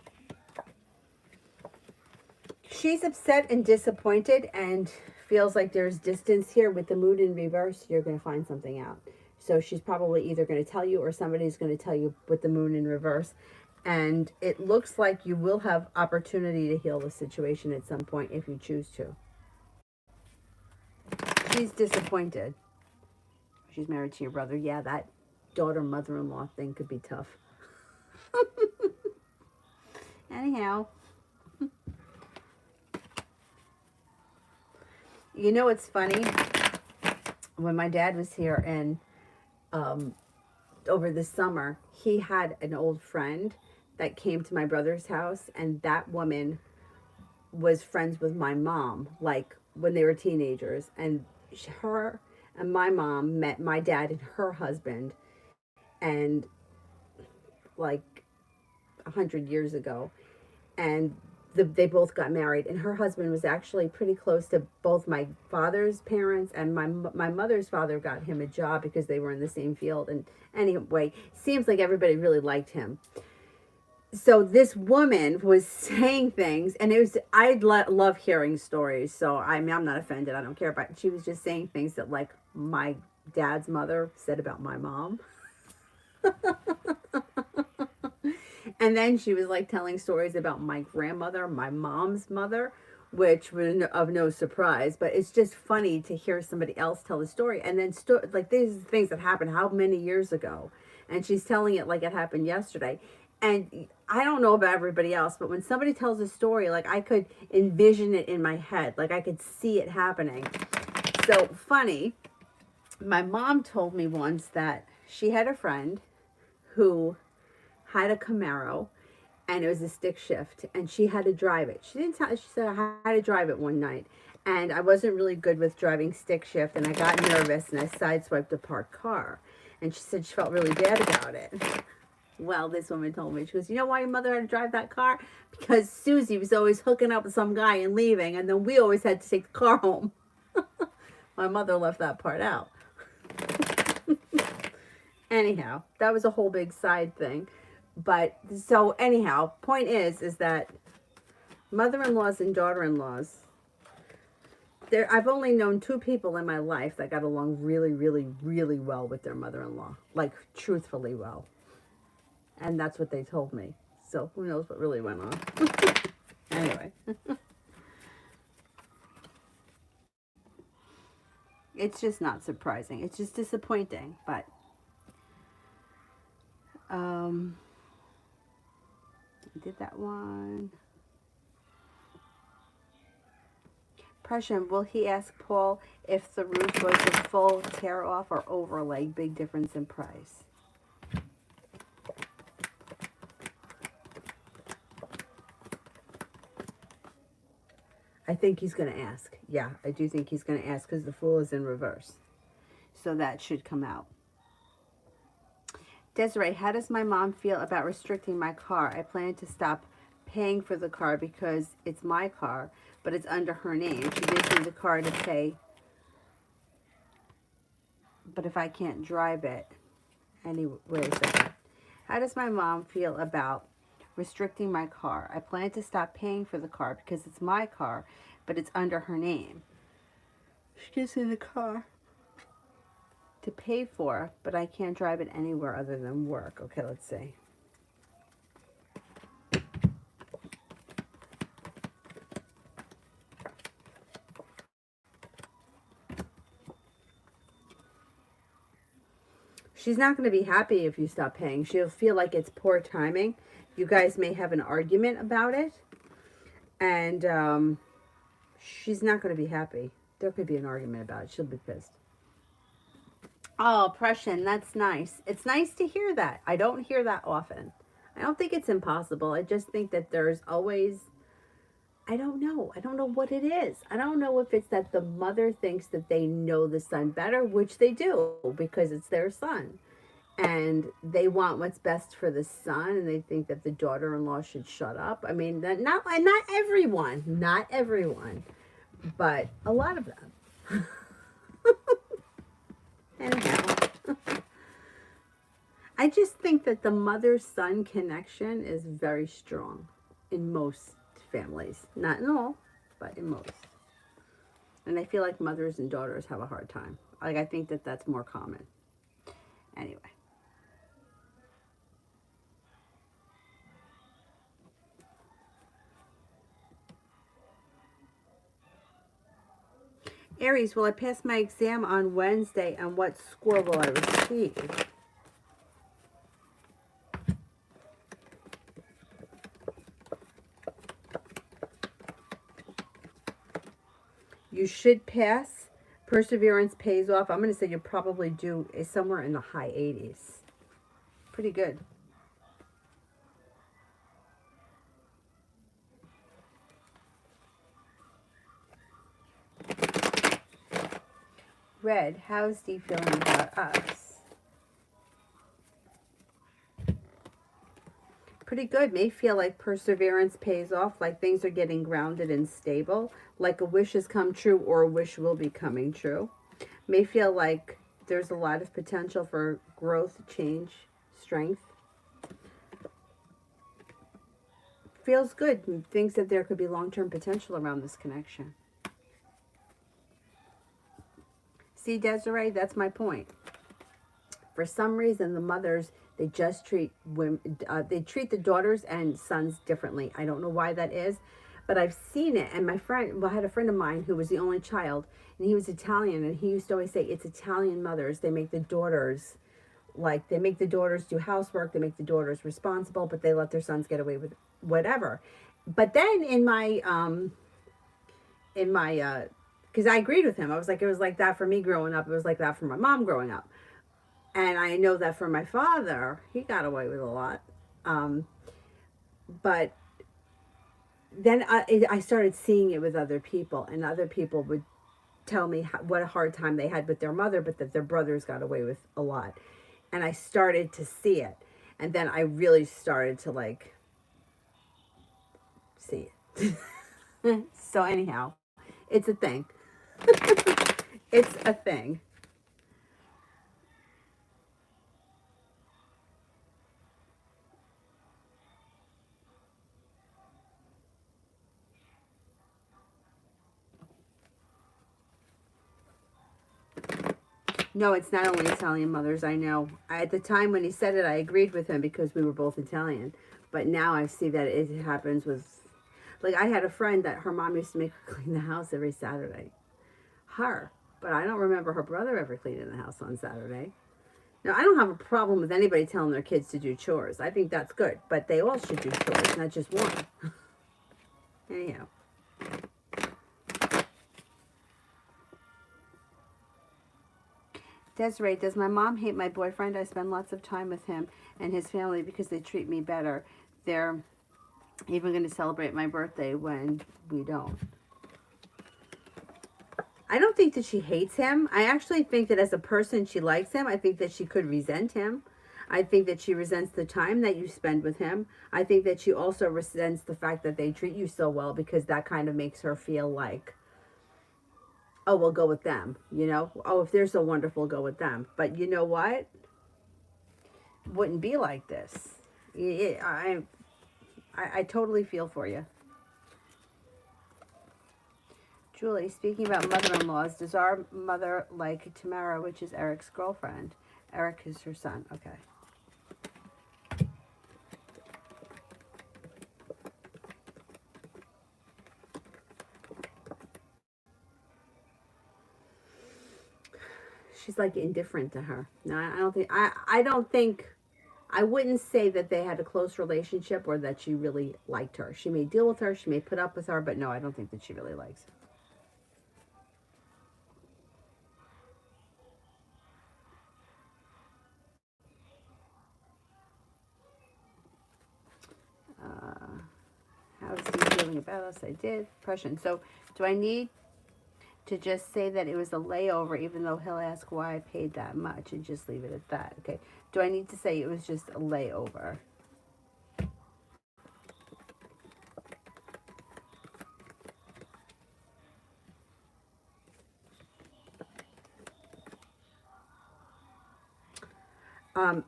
Speaker 1: She's upset and disappointed and feels like there's distance here. With the moon in reverse, you're going to find something out. So she's probably either going to tell you or somebody's going to tell you with the moon in reverse. And it looks like you will have opportunity to heal the situation at some point if you choose to. She's disappointed. She's married to your brother. Yeah, that daughter-mother-in-law thing could be tough. Anyhow. You know, it's funny. When my dad was here and over the summer, he had an old friend that came to my brother's house, and that woman was friends with my mom, like when they were teenagers. And her and my mom met my dad and her husband, and like 100 years ago, and they both got married, and her husband was actually pretty close to both my father's parents, and my mother's father got him a job because they were in the same field. And anyway, seems like everybody really liked him. So this woman was saying things, and it was, love hearing stories. So I mean, I'm not offended. I don't care. But she was just saying things that like my dad's mother said about my mom. And then she was like telling stories about my grandmother, my mom's mother, which was of no surprise. But it's just funny to hear somebody else tell the story. And then like these things that happened how many years ago. And she's telling it like it happened yesterday. And I don't know about everybody else, but when somebody tells a story, like I could envision it in my head. Like I could see it happening. So funny. My mom told me once that she had a friend who had a Camaro, and it was a stick shift, and she had to drive it. She didn't tell, she said I had to drive it one night, and I wasn't really good with driving stick shift, and I got nervous, and I sideswiped a parked car. And she said she felt really bad about it. Well, this woman told me, she goes, you know why your mother had to drive that car? Because Susie was always hooking up with some guy and leaving, and then we always had to take the car home. My mother left that part out. Anyhow, that was a whole big side thing. But so anyhow, point is that mother-in-laws and daughter-in-laws, I've only known 2 people in my life that got along really, really, really well with their mother-in-law. Like, truthfully well. And that's what they told me. So who knows what really went on. Anyway. It's just not surprising. It's just disappointing. But, I did that one. Impression, will he ask Paul if the roof was a full tear off or overlay? Big difference in price. I think he's going to ask. Yeah, I do think he's going to ask because the Fool is in reverse. So that should come out. Desiree, how does my mom feel about restricting my car? I plan to stop paying for the car because it's my car, but it's under her name. She gives me the car to pay, but if I can't drive it, anyway, wait a second. How does my mom feel about restricting my car? I plan to stop paying for the car because it's my car, but it's under her name. She gives me the car to pay for, but I can't drive it anywhere other than work. Okay, let's see. She's not going to be happy if you stop paying. She'll feel like it's poor timing. You guys may have an argument about it. And she's not going to be happy. There could be an argument about it. She'll be pissed. Oh, Prussian, that's nice. It's nice to hear that. I don't hear that often. I don't think it's impossible. I just think that there's always, I don't know. I don't know what it is. I don't know if it's that the mother thinks that they know the son better, which they do because it's their son. And they want what's best for the son, and they think that the daughter-in-law should shut up. I mean, not everyone, but a lot of them. Anyhow, I just think that the mother-son connection is very strong in most families. Not in all, but in most. And I feel like mothers and daughters have a hard time. Like, I think that that's more common. Anyway. Aries, will I pass my exam on Wednesday, and what score will I receive? You should pass. Perseverance pays off. I'm going to say you'll probably do somewhere in the high 80s. Pretty good. Red, how's Dee feeling about us? Pretty good. May feel like perseverance pays off, like things are getting grounded and stable, like a wish has come true or a wish will be coming true. May feel like there's a lot of potential for growth, change, strength. Feels good. Thinks that there could be long-term potential around this connection. See, Desiree, that's my point. For some reason, the mothers, they just treat women, they treat the daughters and sons differently. I don't know why that is, but I've seen it. And my friend, well, I had a friend of mine who was the only child, and he was Italian, and he used to always say, it's Italian mothers. They make the daughters, like, they make the daughters do housework, they make the daughters responsible, but they let their sons get away with whatever. But then in my because I agreed with him. I was like, it was like that for me growing up. It was like that for my mom growing up. And I know that for my father, he got away with a lot. But then I started seeing it with other people. And other people would tell me what a hard time they had with their mother, but that their brothers got away with a lot. And I started to see it. And then I really started to, like, see it. So anyhow, it's a thing. It's a thing. No, it's not only Italian mothers, I know. At the time when he said it, I agreed with him because we were both Italian. But now I see that it happens with, like, I had a friend that her mom used to make her clean the house every Saturday. Her. But I don't remember her brother ever cleaning the house on Saturday. Now, I don't have a problem with anybody telling their kids to do chores. I think that's good. But they all should do chores, not just one. Anyhow. Desiree, does my mom hate my boyfriend? I spend lots of time with him and his family because they treat me better. They're even going to celebrate my birthday when we don't. I don't think that she hates him. I actually think that as a person, she likes him. I think that she could resent him. I think that she resents the time that you spend with him. I think that she also resents the fact that they treat you so well because that kind of makes her feel like, oh, we'll go with them, you know? Oh, if they're so wonderful, go with them. But you know what? Wouldn't be like this. I totally feel for you. Julie, speaking about mother-in-laws, does our mother like Tamara, which is Eric's girlfriend? Eric is her son. Okay. She's like indifferent to her. No, I don't think I wouldn't say that they had a close relationship or that she really liked her. She may deal with her, she may put up with her, but no, I don't think that she really likes her. How's he feeling about us? I did. Depression. So do I need to just say that it was a layover, even though he'll ask why I paid that much, and just leave it at that? Okay. Do I need to say it was just a layover?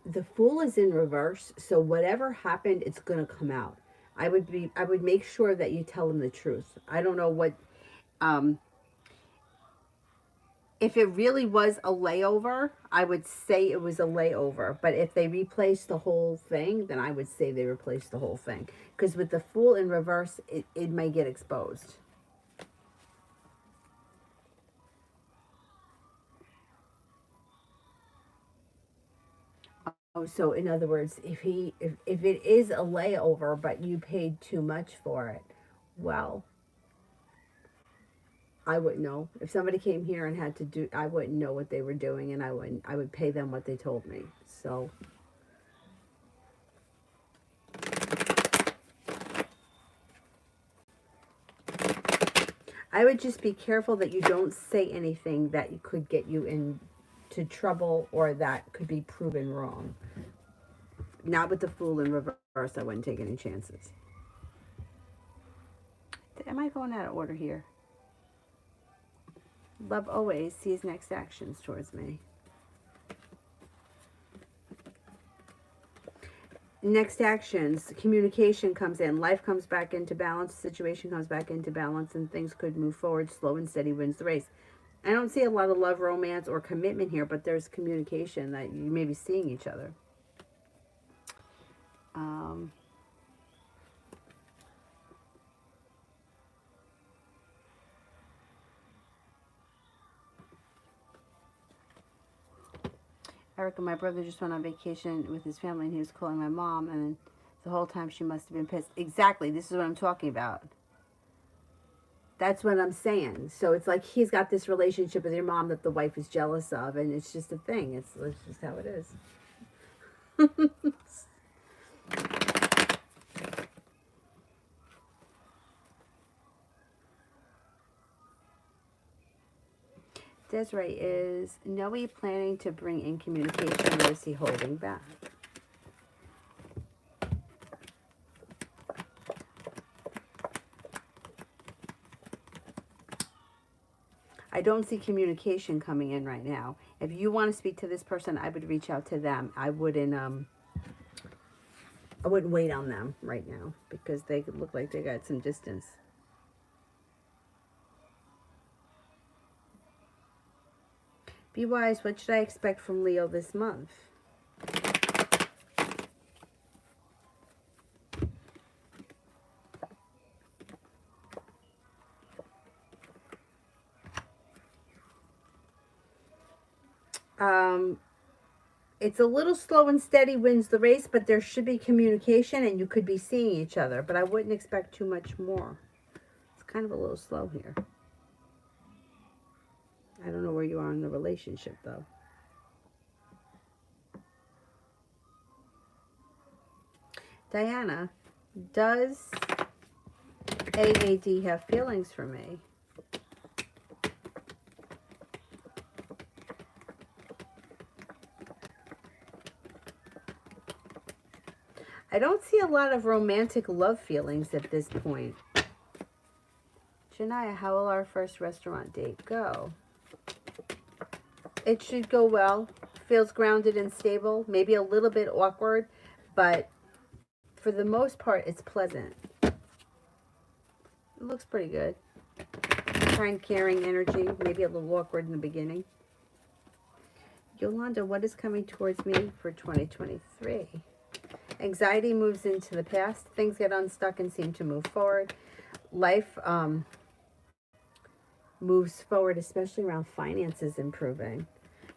Speaker 1: The Fool is in reverse, so whatever happened, it's gonna come out. I would make sure that you tell him the truth. I don't know what, um, if it really was a layover, I would say it was a layover. But if they replaced the whole thing, then I would say they replaced the whole thing. Because with the Fool in reverse, it may get exposed. Oh, so in other words, if it is a layover, but you paid too much for it, well, I wouldn't know. If somebody came here and had to do, I wouldn't know what they were doing, and I would pay them what they told me. So I would just be careful that you don't say anything that could get you into trouble or that could be proven wrong. Not with the Fool in reverse. I wouldn't take any chances. Am I going out of order here? Love always sees next actions towards me. Next actions, communication comes in, life comes back into balance, situation comes back into balance, and things could move forward. Slow and steady wins the race. I don't see a lot of love, romance, or commitment here, but there's communication that you may be seeing each other. Eric and my brother just went on vacation with his family, and he was calling my mom, and the whole time she must have been pissed. Exactly, this is what I'm talking about. That's what I'm saying. So it's like he's got this relationship with your mom that the wife is jealous of, and it's just a thing. It's just how it is. Desiree, is Noe planning to bring in communication, or is he holding back? I don't see communication coming in right now. If you want to speak to this person, I would reach out to them. I wouldn't wait on them right now because they look like they got some distance. Be wise. What should I expect from Leo this month? It's a little slow and steady wins the race, but there should be communication and you could be seeing each other. But I wouldn't expect too much more. It's kind of a little slow here. I don't know where you are in the relationship, though. Diana, does AAD have feelings for me? I don't see a lot of romantic love feelings at this point. Janaya, how will our first restaurant date go? It should go well. Feels grounded and stable. Maybe a little bit awkward, but for the most part, it's pleasant. It looks pretty good. Kind, caring energy. Maybe a little awkward in the beginning. Yolanda, what is coming towards me for 2023? Anxiety moves into the past. Things get unstuck and seem to move forward. Life moves forward, especially around finances improving.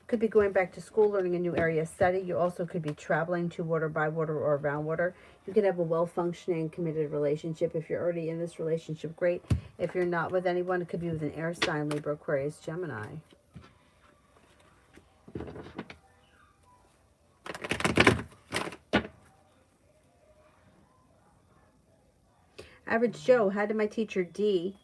Speaker 1: Could be going back to school, learning a new area of study. You also could be traveling to water, by water, or around water. You could have a well-functioning, committed relationship. If you're already in this relationship, great. If you're not with anyone, it could be with an air sign, Libra, Aquarius, Gemini. Average Joe, how did my teacher D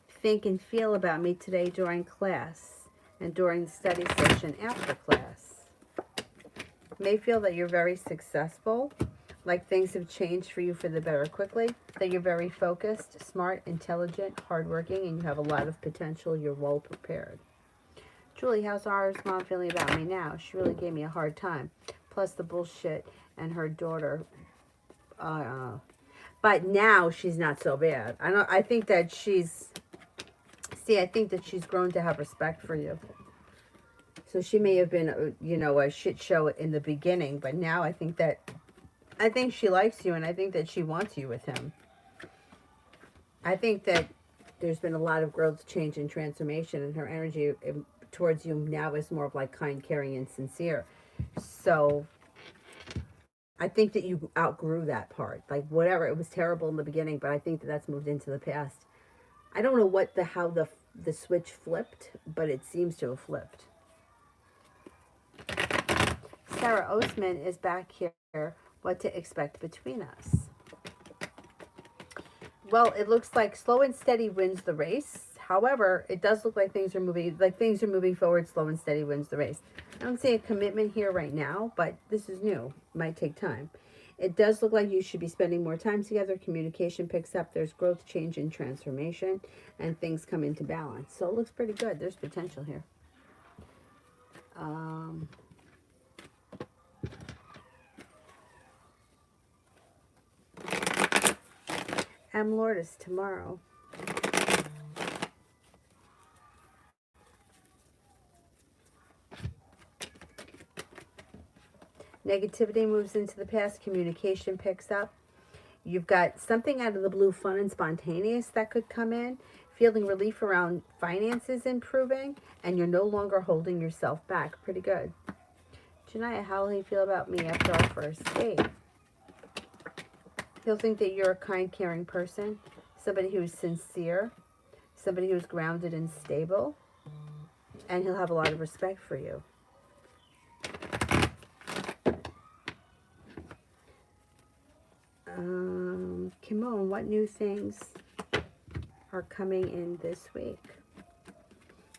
Speaker 1: think and feel about me today during class and during the study session after class? May feel that you're very successful, like things have changed for you for the better quickly, that you're very focused, smart, intelligent, hardworking, and you have a lot of potential. You're well prepared. Julie, how's our mom feeling about me now? She really gave me a hard time. Plus the bullshit and her daughter. But now she's not so bad. I think that she's grown to have respect for you. So she may have been, a shit show in the beginning, but now I think she likes you, and I think that she wants you with him. I think that there's been a lot of growth, change, and transformation, and her energy towards you now is more of like kind, caring, and sincere. So I think that you outgrew that part. Like whatever, it was terrible in the beginning, but I think that that's moved into the past. I don't know how the switch flipped, but it seems to have flipped. Sarah Osman is back here. What to expect between us? Well, it looks like slow and steady wins the race. However, it does look like things are moving forward. Slow and steady wins the race. I don't see a commitment here right now, but this is new. It might take time. It does look like you should be spending more time together. Communication picks up. There's growth, change, and transformation, and things come into balance. So it looks pretty good. There's potential here. I'm Lourdes tomorrow. Negativity moves into the past. Communication picks up. You've got something out of the blue, fun and spontaneous that could come in. Feeling relief around finances improving. And you're no longer holding yourself back. Pretty good. Janaya, how will he feel about me after our first date? He'll think that you're a kind, caring person. Somebody who's sincere. Somebody who's grounded and stable. And he'll have a lot of respect for you. Kimon, what new things are coming in this week?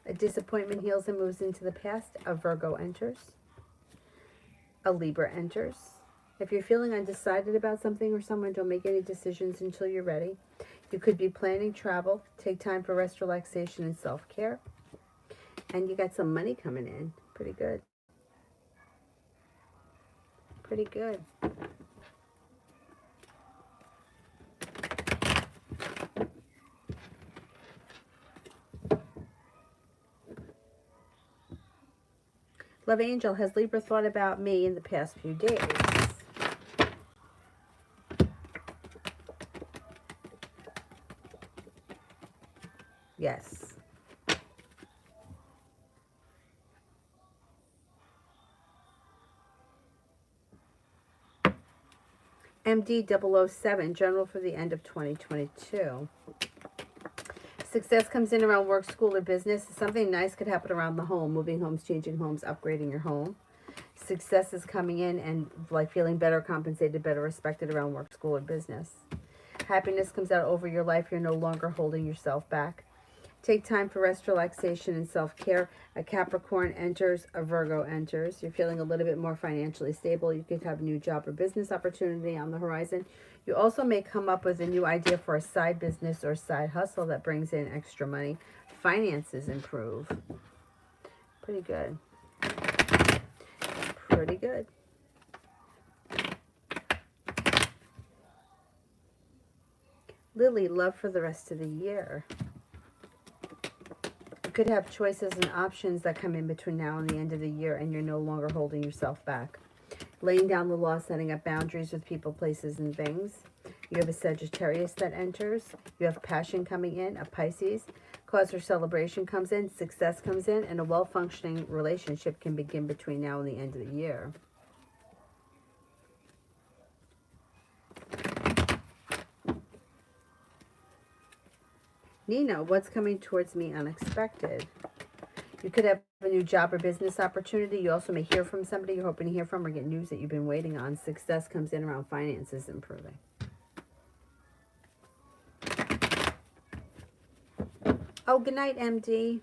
Speaker 1: A disappointment heals and moves into the past. A Virgo enters. A Libra enters. If you're feeling undecided about something or someone, don't make any decisions until you're ready. You could be planning travel. Take time for rest, relaxation, and self-care. And you got some money coming in. Pretty good. Pretty good. Love Angel, has Libra thought about me in the past few days? Yes. MD007, general for the end of 2022. Success comes in around work, school, or business. Something nice could happen around the home. Moving homes, changing homes, upgrading your home. Success is coming in and like feeling better compensated, better respected around work, school, or business. Happiness comes out over your life. You're no longer holding yourself back. Take time for rest, relaxation, and self-care. A Capricorn enters, a Virgo enters. You're feeling a little bit more financially stable. You could have a new job or business opportunity on the horizon. You also may come up with a new idea for a side business or side hustle that brings in extra money. Finances improve. Pretty good. Pretty good. Lily, love for the rest of the year. You could have choices and options that come in between now and the end of the year, and you're no longer holding yourself back. Laying down the law, setting up boundaries with people, places, and things. You have a Sagittarius that enters. You have passion coming in, a Pisces. Cause for celebration comes in, success comes in, and a well-functioning relationship can begin between now and the end of the year. Nina, what's coming towards me unexpected? You could have a new job or business opportunity. You also may hear from somebody you're hoping to hear from or get news that you've been waiting on. Success comes in around finances improving. Oh, good night, MD.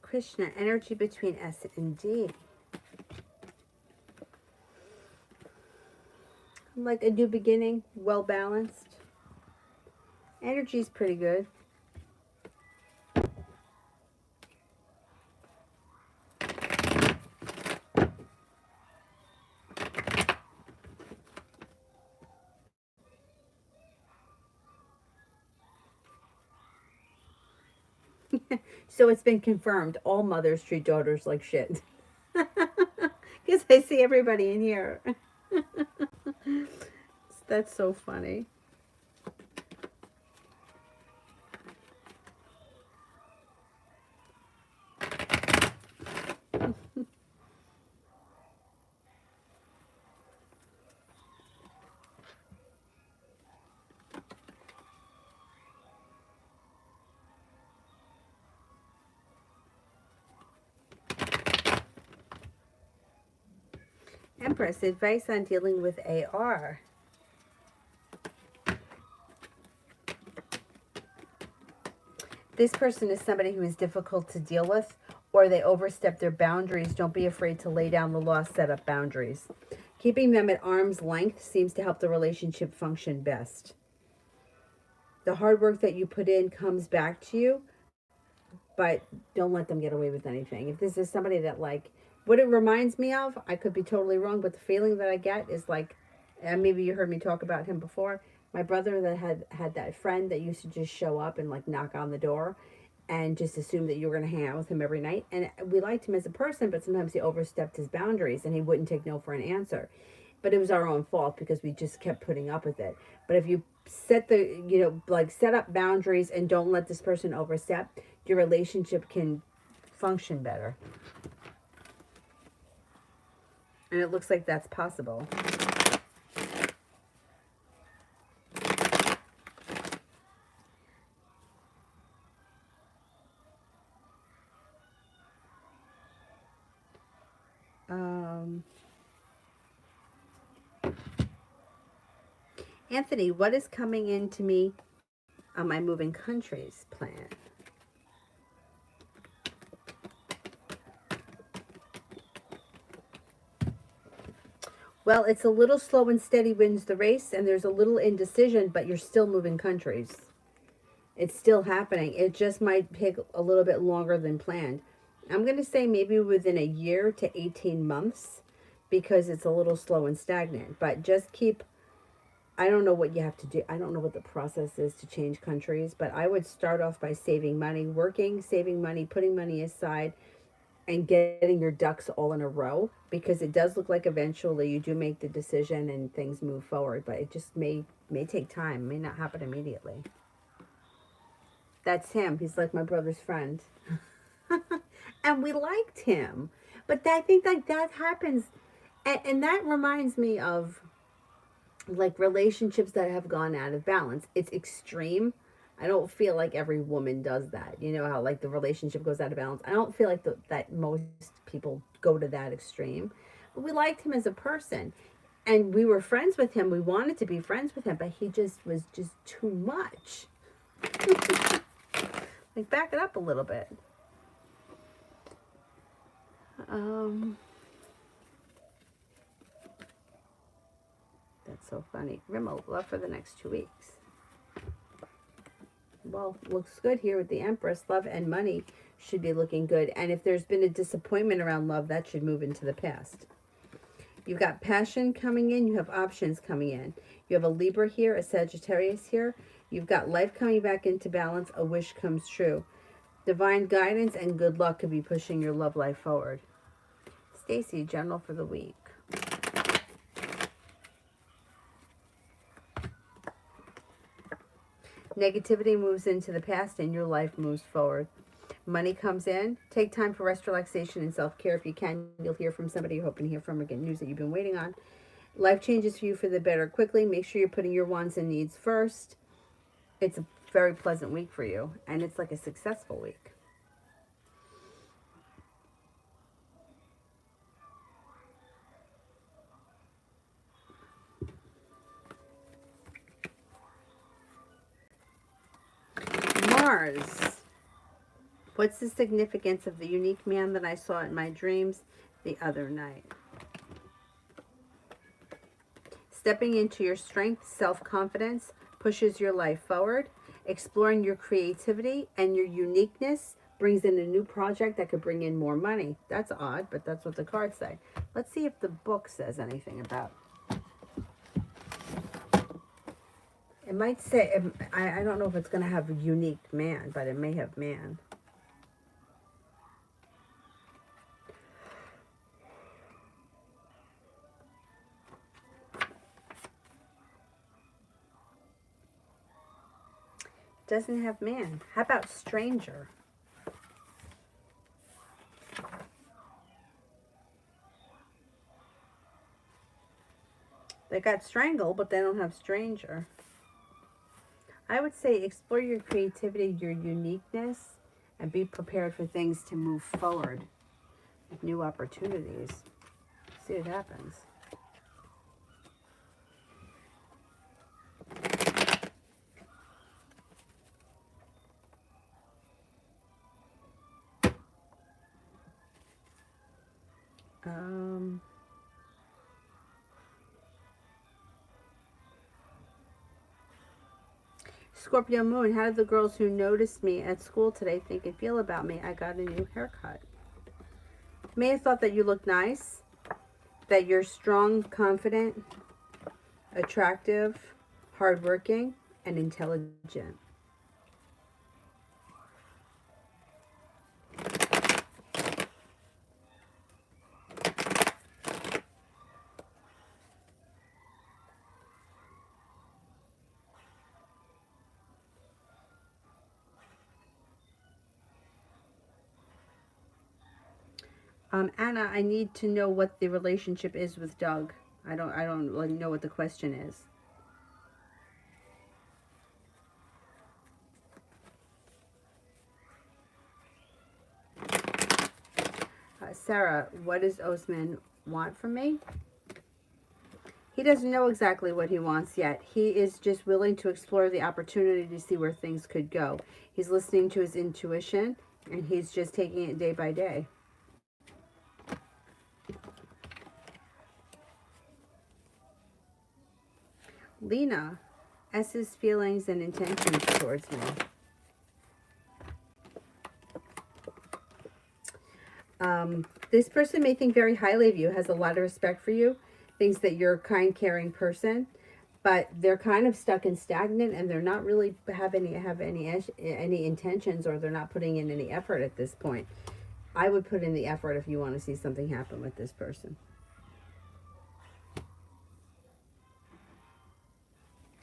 Speaker 1: Krishna, energy between S and D. Like a new beginning, well balanced. Energy's pretty good. So it's been confirmed. All mothers treat daughters like shit. Because I see everybody in here. That's so funny. Empress, advice on dealing with AR. This person is somebody who is difficult to deal with, or they overstep their boundaries. Don't be afraid to lay down the law, set up boundaries. Keeping them at arm's length seems to help the relationship function best. The hard work that you put in comes back to you, but don't let them get away with anything. If this is somebody that, like, what it reminds me of, I could be totally wrong, but the feeling that I get is like, and maybe you heard me talk about him before, my brother that had that friend that used to just show up and like knock on the door and just assume that you were going to hang out with him every night. And we liked him as a person, but sometimes he overstepped his boundaries and he wouldn't take no for an answer. But it was our own fault because we just kept putting up with it. But if you set the, like set up boundaries and don't let this person overstep, your relationship can function better. And it looks like that's possible. Anthony, what is coming into me on my moving countries plan? Well, it's a little slow and steady wins the race, and there's a little indecision, but you're still moving countries. It's still happening. It just might take a little bit longer than planned. I'm going to say maybe within a year to 18 months because it's a little slow and stagnant. But just keep, I don't know what you have to do. I don't know what the process is to change countries, but I would start off by saving money, working, saving money, putting money aside, and getting your ducks all in a row because it does look like eventually you do make the decision and things move forward, but it just may take time, may not happen immediately. That's him. He's like my brother's friend. And we liked him. But I think like that happens and that reminds me of like relationships that have gone out of balance. It's extreme. I don't feel like every woman does that. You know how like the relationship goes out of balance. I don't feel like that most people go to that extreme. But we liked him as a person. And we were friends with him. We wanted to be friends with him, but he just was just too much. Like back it up a little bit. That's so funny. Rimmel, love for the next 2 weeks. Well, looks good here with the Empress. Love and money should be looking good. And if there's been a disappointment around love, that should move into the past. You've got passion coming in. You have options coming in. You have a Libra here, a Sagittarius here. You've got life coming back into balance. A wish comes true. Divine guidance and good luck could be pushing your love life forward. Stacy, general for the week. Negativity moves into the past and your life moves forward. Money comes in. Take time for rest, relaxation, and self-care. If you can, you'll hear from somebody you're hoping to hear from or get news that you've been waiting on. Life changes for you for the better quickly. Make sure you're putting your wants and needs first. It's a very pleasant week for you, and it's like a successful week. Mars. What's the significance of the unique man that I saw in my dreams the other night? Stepping into your strength, self-confidence, pushes your life forward. Exploring your creativity and your uniqueness brings in a new project that could bring in more money. That's odd, but that's what the cards say. Let's see if the book says anything about. It might say, I don't know if it's going to have a unique man, but it may have man. Doesn't have man. How about stranger? They got strangle, but they don't have stranger. I would say explore your creativity, your uniqueness, and be prepared for things to move forward with new opportunities. See what happens. Scorpio moon, how did the girls who noticed me at school today think and feel about me? I got a new haircut. May have thought that you look nice, that you're strong, confident, attractive, hardworking, and intelligent. Anna, I need to know what the relationship is with Doug. I don't really know what the question is. Sarah, what does Osman want from me? He doesn't know exactly what he wants yet. He is just willing to explore the opportunity to see where things could go. He's listening to his intuition, and he's just taking it day by day. Lena, S's feelings and intentions towards me. This person may think very highly of you, has a lot of respect for you, thinks that you're a kind, caring person, but they're kind of stuck and stagnant, and they're not really have any intentions, or they're not putting in any effort at this point. I would put in the effort if you want to see something happen with this person.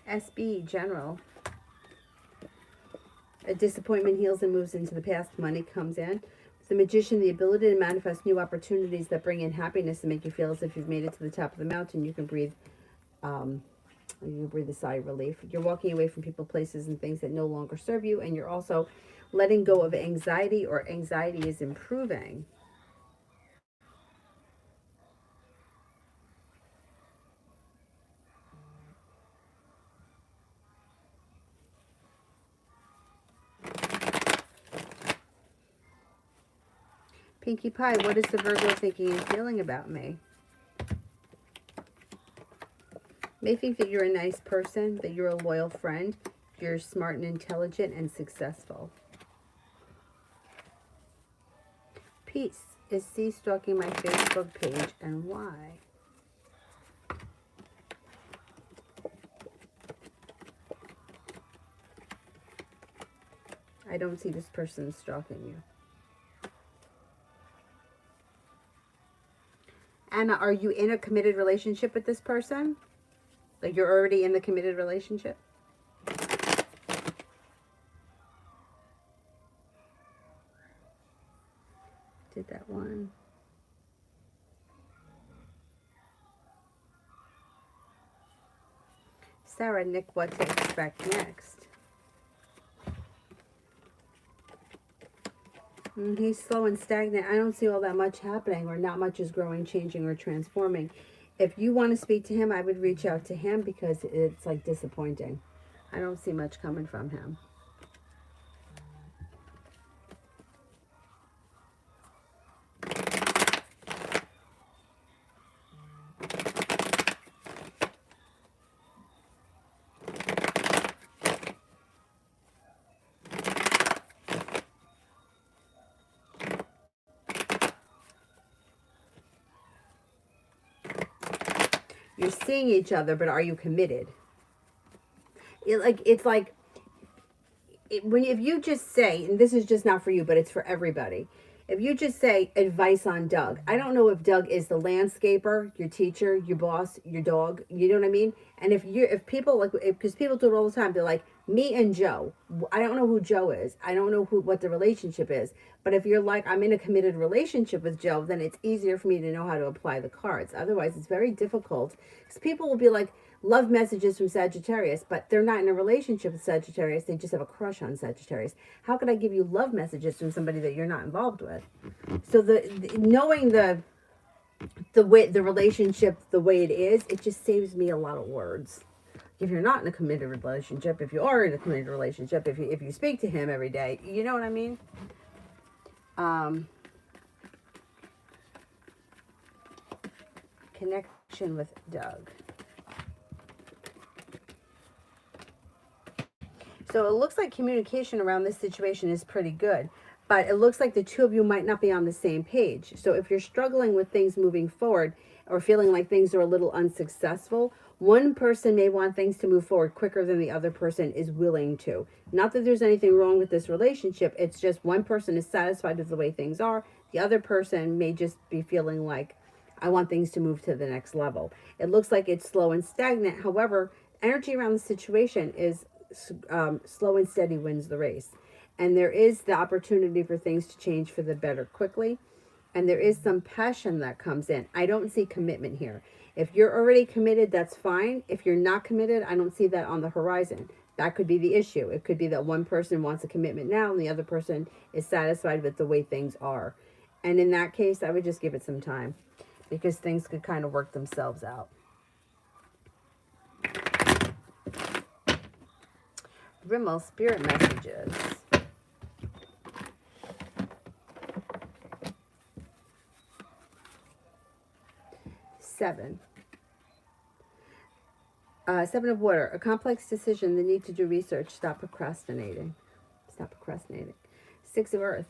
Speaker 1: SB, general. A disappointment heals and moves into the past. Money comes in. The magician, the ability to manifest new opportunities that bring in happiness and make you feel as if you've made it to the top of the mountain. You can breathe a sigh of relief. You're walking away from people, places, and things that no longer serve you, and you're also letting go of anxiety, or anxiety is improving. Pinkie Pie, what is the Virgo thinking and feeling about me? May think that you're a nice person, that you're a loyal friend, you're smart and intelligent and successful. Peace, is C stalking my Facebook page, and why? I don't see this person stalking you. Anna, are you in a committed relationship with this person? Like you're already in the committed relationship? Did that one. Sarah, Nick, what to expect next? He's slow and stagnant. I don't see all that much happening, or not much is growing, changing, or transforming. If you want to speak to him, I would reach out to him, because it's like disappointing. I don't see much coming from him. You're seeing each other, but are you committed? If you just say, and this is just not for you, but it's for everybody. If you just say advice on Doug, I don't know if Doug is the landscaper, your teacher, your boss, your dog. You know what I mean? And if people because people do it all the time, they're like, me and Joe. I don't know who Joe is. I don't know what the relationship is. But if you're like, I'm in a committed relationship with Joe, then it's easier for me to know how to apply the cards. Otherwise, it's very difficult, because people will be like, love messages from Sagittarius, but they're not in a relationship with Sagittarius. They just have a crush on Sagittarius. How could I give you love messages from somebody that you're not involved with? So knowing the way the relationship the way it is, it just saves me a lot of words. If you're not in a committed relationship, if you are in a committed relationship, if you speak to him every day, you know what I mean? Connection with Doug. So it looks like communication around this situation is pretty good, but it looks like the two of you might not be on the same page. So if you're struggling with things moving forward, or feeling like things are a little unsuccessful, one person may want things to move forward quicker than the other person is willing to. Not that there's anything wrong with this relationship. It's just one person is satisfied with the way things are. The other person may just be feeling like, I want things to move to the next level. It looks like it's slow and stagnant. However, energy around the situation is slow and steady wins the race. And there is the opportunity for things to change for the better quickly. And there is some passion that comes in. I don't see commitment here. If you're already committed, that's fine. If you're not committed, I don't see that on the horizon. That could be the issue. It could be that one person wants a commitment now and the other person is satisfied with the way things are. And in that case, I would just give it some time, because things could kind of work themselves out. Rimmel, spirit messages. Seven. Seven of Water. A complex decision, the need to do research. Stop procrastinating. Stop procrastinating. Six of Earth.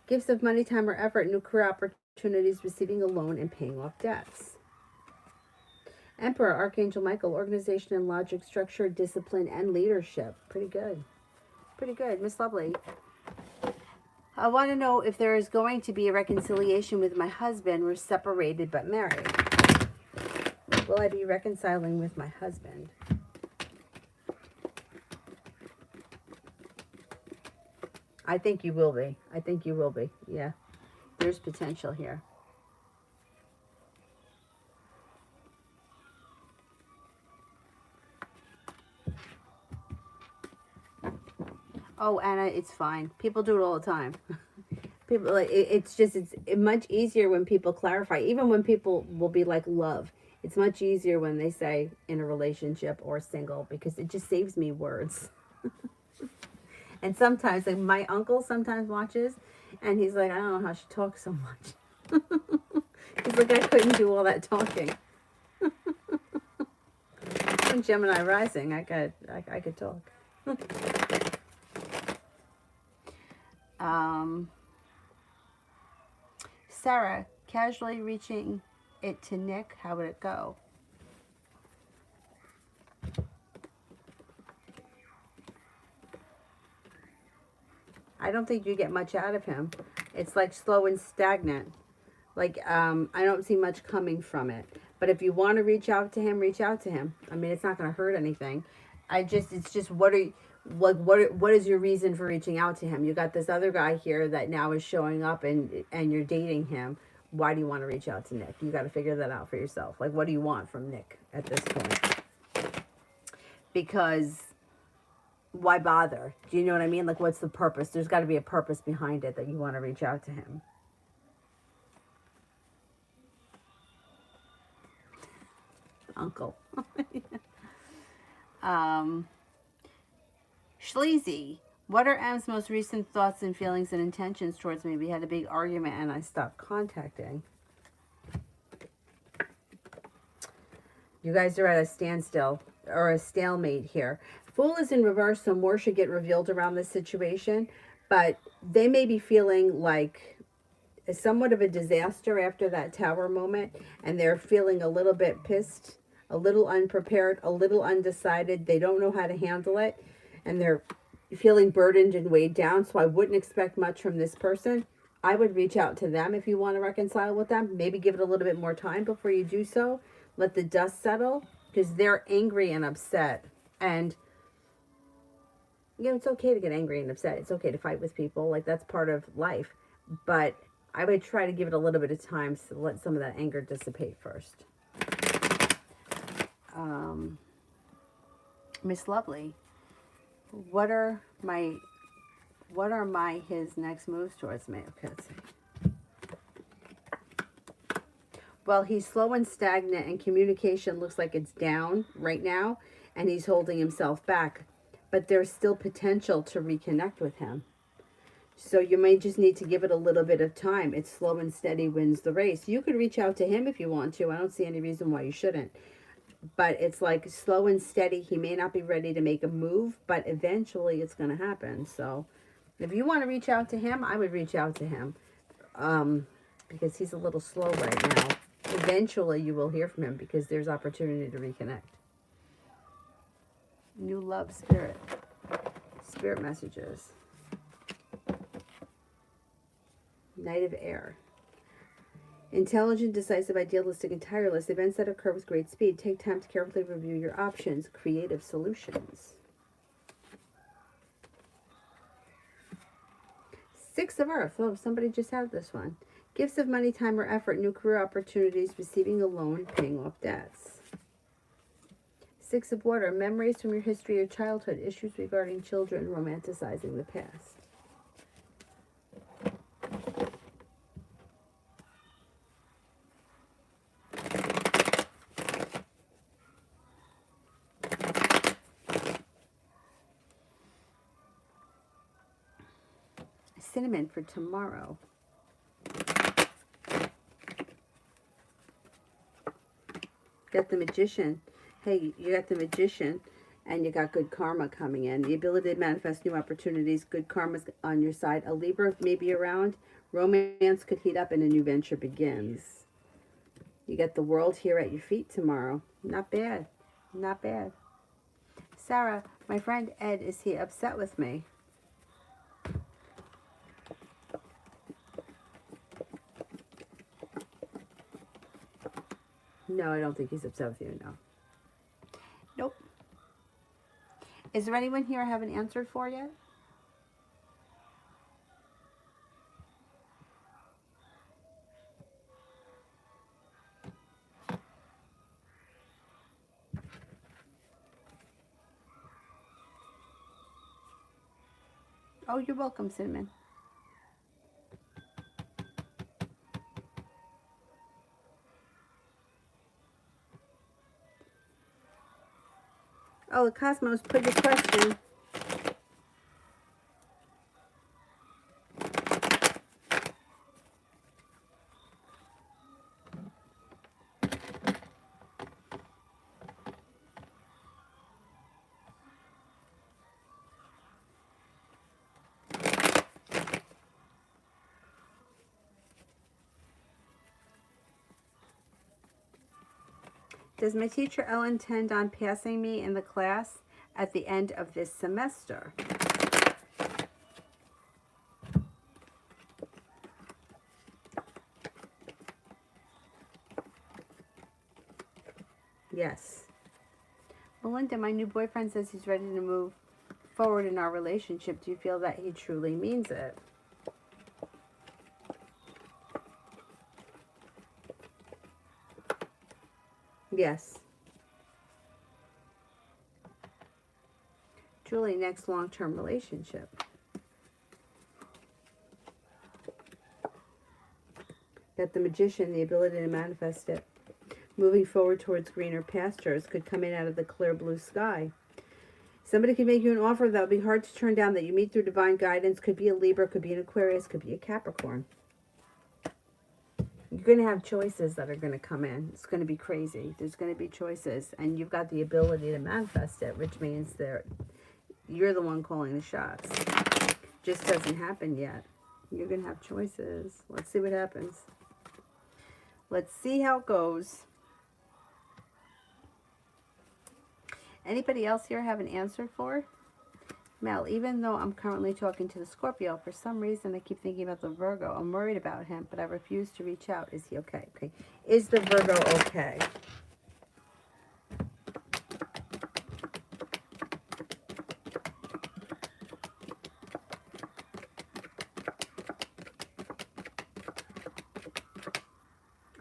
Speaker 1: Gifts of money, time, or effort. New career opportunities. Receiving a loan and paying off debts. Emperor. Archangel Michael. Organization and logic. Structure, discipline, and leadership. Pretty good. Pretty good. Miss Lovely. I want to know if there is going to be a reconciliation with my husband. We're separated but married. Will I be reconciling with my husband? I think you will be. I think you will be. Yeah. There's potential here. Oh, Anna, it's fine. People do it all the time. People, like, it's much easier when people clarify. Even when people will be like love, it's much easier when they say in a relationship or single, because it just saves me words. And sometimes, like, my uncle sometimes watches, and he's like, I don't know how she talks so much. He's like, I couldn't do all that talking. In Gemini rising, I could talk. Sarah, casually reaching it to Nick, how would it go? I don't think you get much out of him. It's like slow and stagnant. Like, I don't see much coming from it. But if you want to reach out to him, reach out to him. I mean, it's not going to hurt anything. It's just, what is your reason for reaching out to him? You got this other guy here that now is showing up, and you're dating him. Why do you want to reach out to Nick? You got to figure that out for yourself. Like, what do you want from Nick at this point? Because why bother? Do you know what I mean? Like, what's the purpose? There's got to be a purpose behind it that you want to reach out to him. Uncle. Schleezy. What are M's most recent thoughts and feelings and intentions towards me? We had a big argument and I stopped contacting. You guys are at a standstill or a stalemate here. Fool is in reverse, so more should get revealed around this situation. But they may be feeling like somewhat of a disaster after that tower moment, and they're feeling a little bit pissed, a little unprepared, a little undecided. They don't know how to handle it, and they're feeling burdened and weighed down. So I wouldn't expect much from this person. I would reach out to them if you want to reconcile with them. Maybe give it a little bit more time before you do so. Let the dust settle, because they're angry and upset. And you know, it's okay to get angry and upset. It's okay to fight with people. Like, that's part of life. But I would try to give it a little bit of time to let some of that anger dissipate first. Miss Lovely, what are his next moves towards me? Okay, let's see. Well, he's slow and stagnant, and communication looks like it's down right now, and he's holding himself back. But there's still potential to reconnect with him. So you may just need to give it a little bit of time. It's slow and steady wins the race. You could reach out to him if you want to. I don't see any reason why you shouldn't. But it's like slow and steady. He may not be ready to make a move, but eventually it's going to happen. So if you want to reach out to him, I would reach out to him. Because he's a little slow right now. Eventually you will hear from him, because there's opportunity to reconnect. New love, spirit. Spirit messages. Knight of Air. Intelligent, decisive, idealistic, and tireless. Events that occur with great speed. Take time to carefully review your options. Creative solutions. Six of Earth. Oh, somebody just had this one. Gifts of money, time, or effort. New career opportunities. Receiving a loan. Paying off debts. Six of Water. Memories from your history or childhood. Issues regarding children. Romanticizing the past. Cinnamon for tomorrow. Got the Magician. Hey, you got the Magician, and you got good karma coming in. The ability to manifest new opportunities, good karma's on your side. A Libra may be around. Romance could heat up and a new venture begins. You got the world here at your feet tomorrow. Not bad. Not bad. Sarah, my friend Ed, is he upset with me? No, I don't think he's upset with you, no. Nope. Is there anyone here I haven't answered for yet? Oh, you're welcome, Cinnamon. Oh, the Cosmos, put your question. Does my teacher Ellen intend on passing me in the class at the end of this semester? Yes. Melinda, my new boyfriend says he's ready to move forward in our relationship. Do you feel that he truly means it? Yes. Julie, next long-term relationship. Got the Magician, the ability to manifest it. Moving forward towards greener pastures could come in out of the clear blue sky. Somebody could make you an offer that would be hard to turn down, that you meet through divine guidance. Could be a Libra, could be an Aquarius, could be a Capricorn. You're going to have choices that are going to come in. It's going to be crazy. There's going to be choices, and you've got the ability to manifest it, which means you're the one calling the shots. Just doesn't happen yet. You're going to have choices. Let's see what happens. Let's see how it goes. Anybody else here have an answer for? Mel, even though I'm currently talking to the Scorpio, for some reason I keep thinking about the Virgo. I'm worried about him, but I refuse to reach out. Is he okay? Okay. Is the Virgo okay?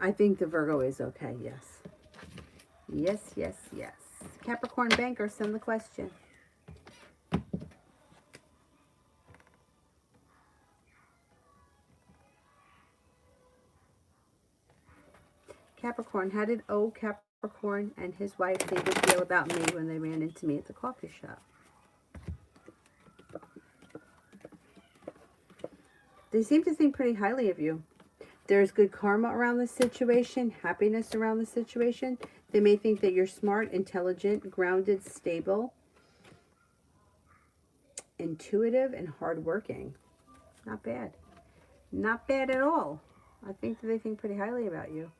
Speaker 1: I think the Virgo is okay, yes. Yes, yes, yes. Capricorn banker, send the question. Capricorn, how did Capricorn and his wife think would feel about me when they ran into me at the coffee shop? They seem to think pretty highly of you. There's good karma around the situation, happiness around the situation. They may think that you're smart, intelligent, grounded, stable, intuitive, and hardworking. Not bad. Not bad at all. I think that they think pretty highly about you.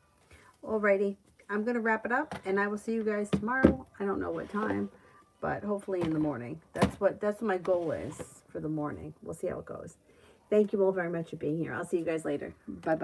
Speaker 1: Alrighty, I'm going to wrap it up, and I will see you guys tomorrow. I don't know what time, but hopefully in the morning. That's what my goal is for the morning. We'll see how it goes. Thank you all very much for being here. I'll see you guys later. Bye-bye.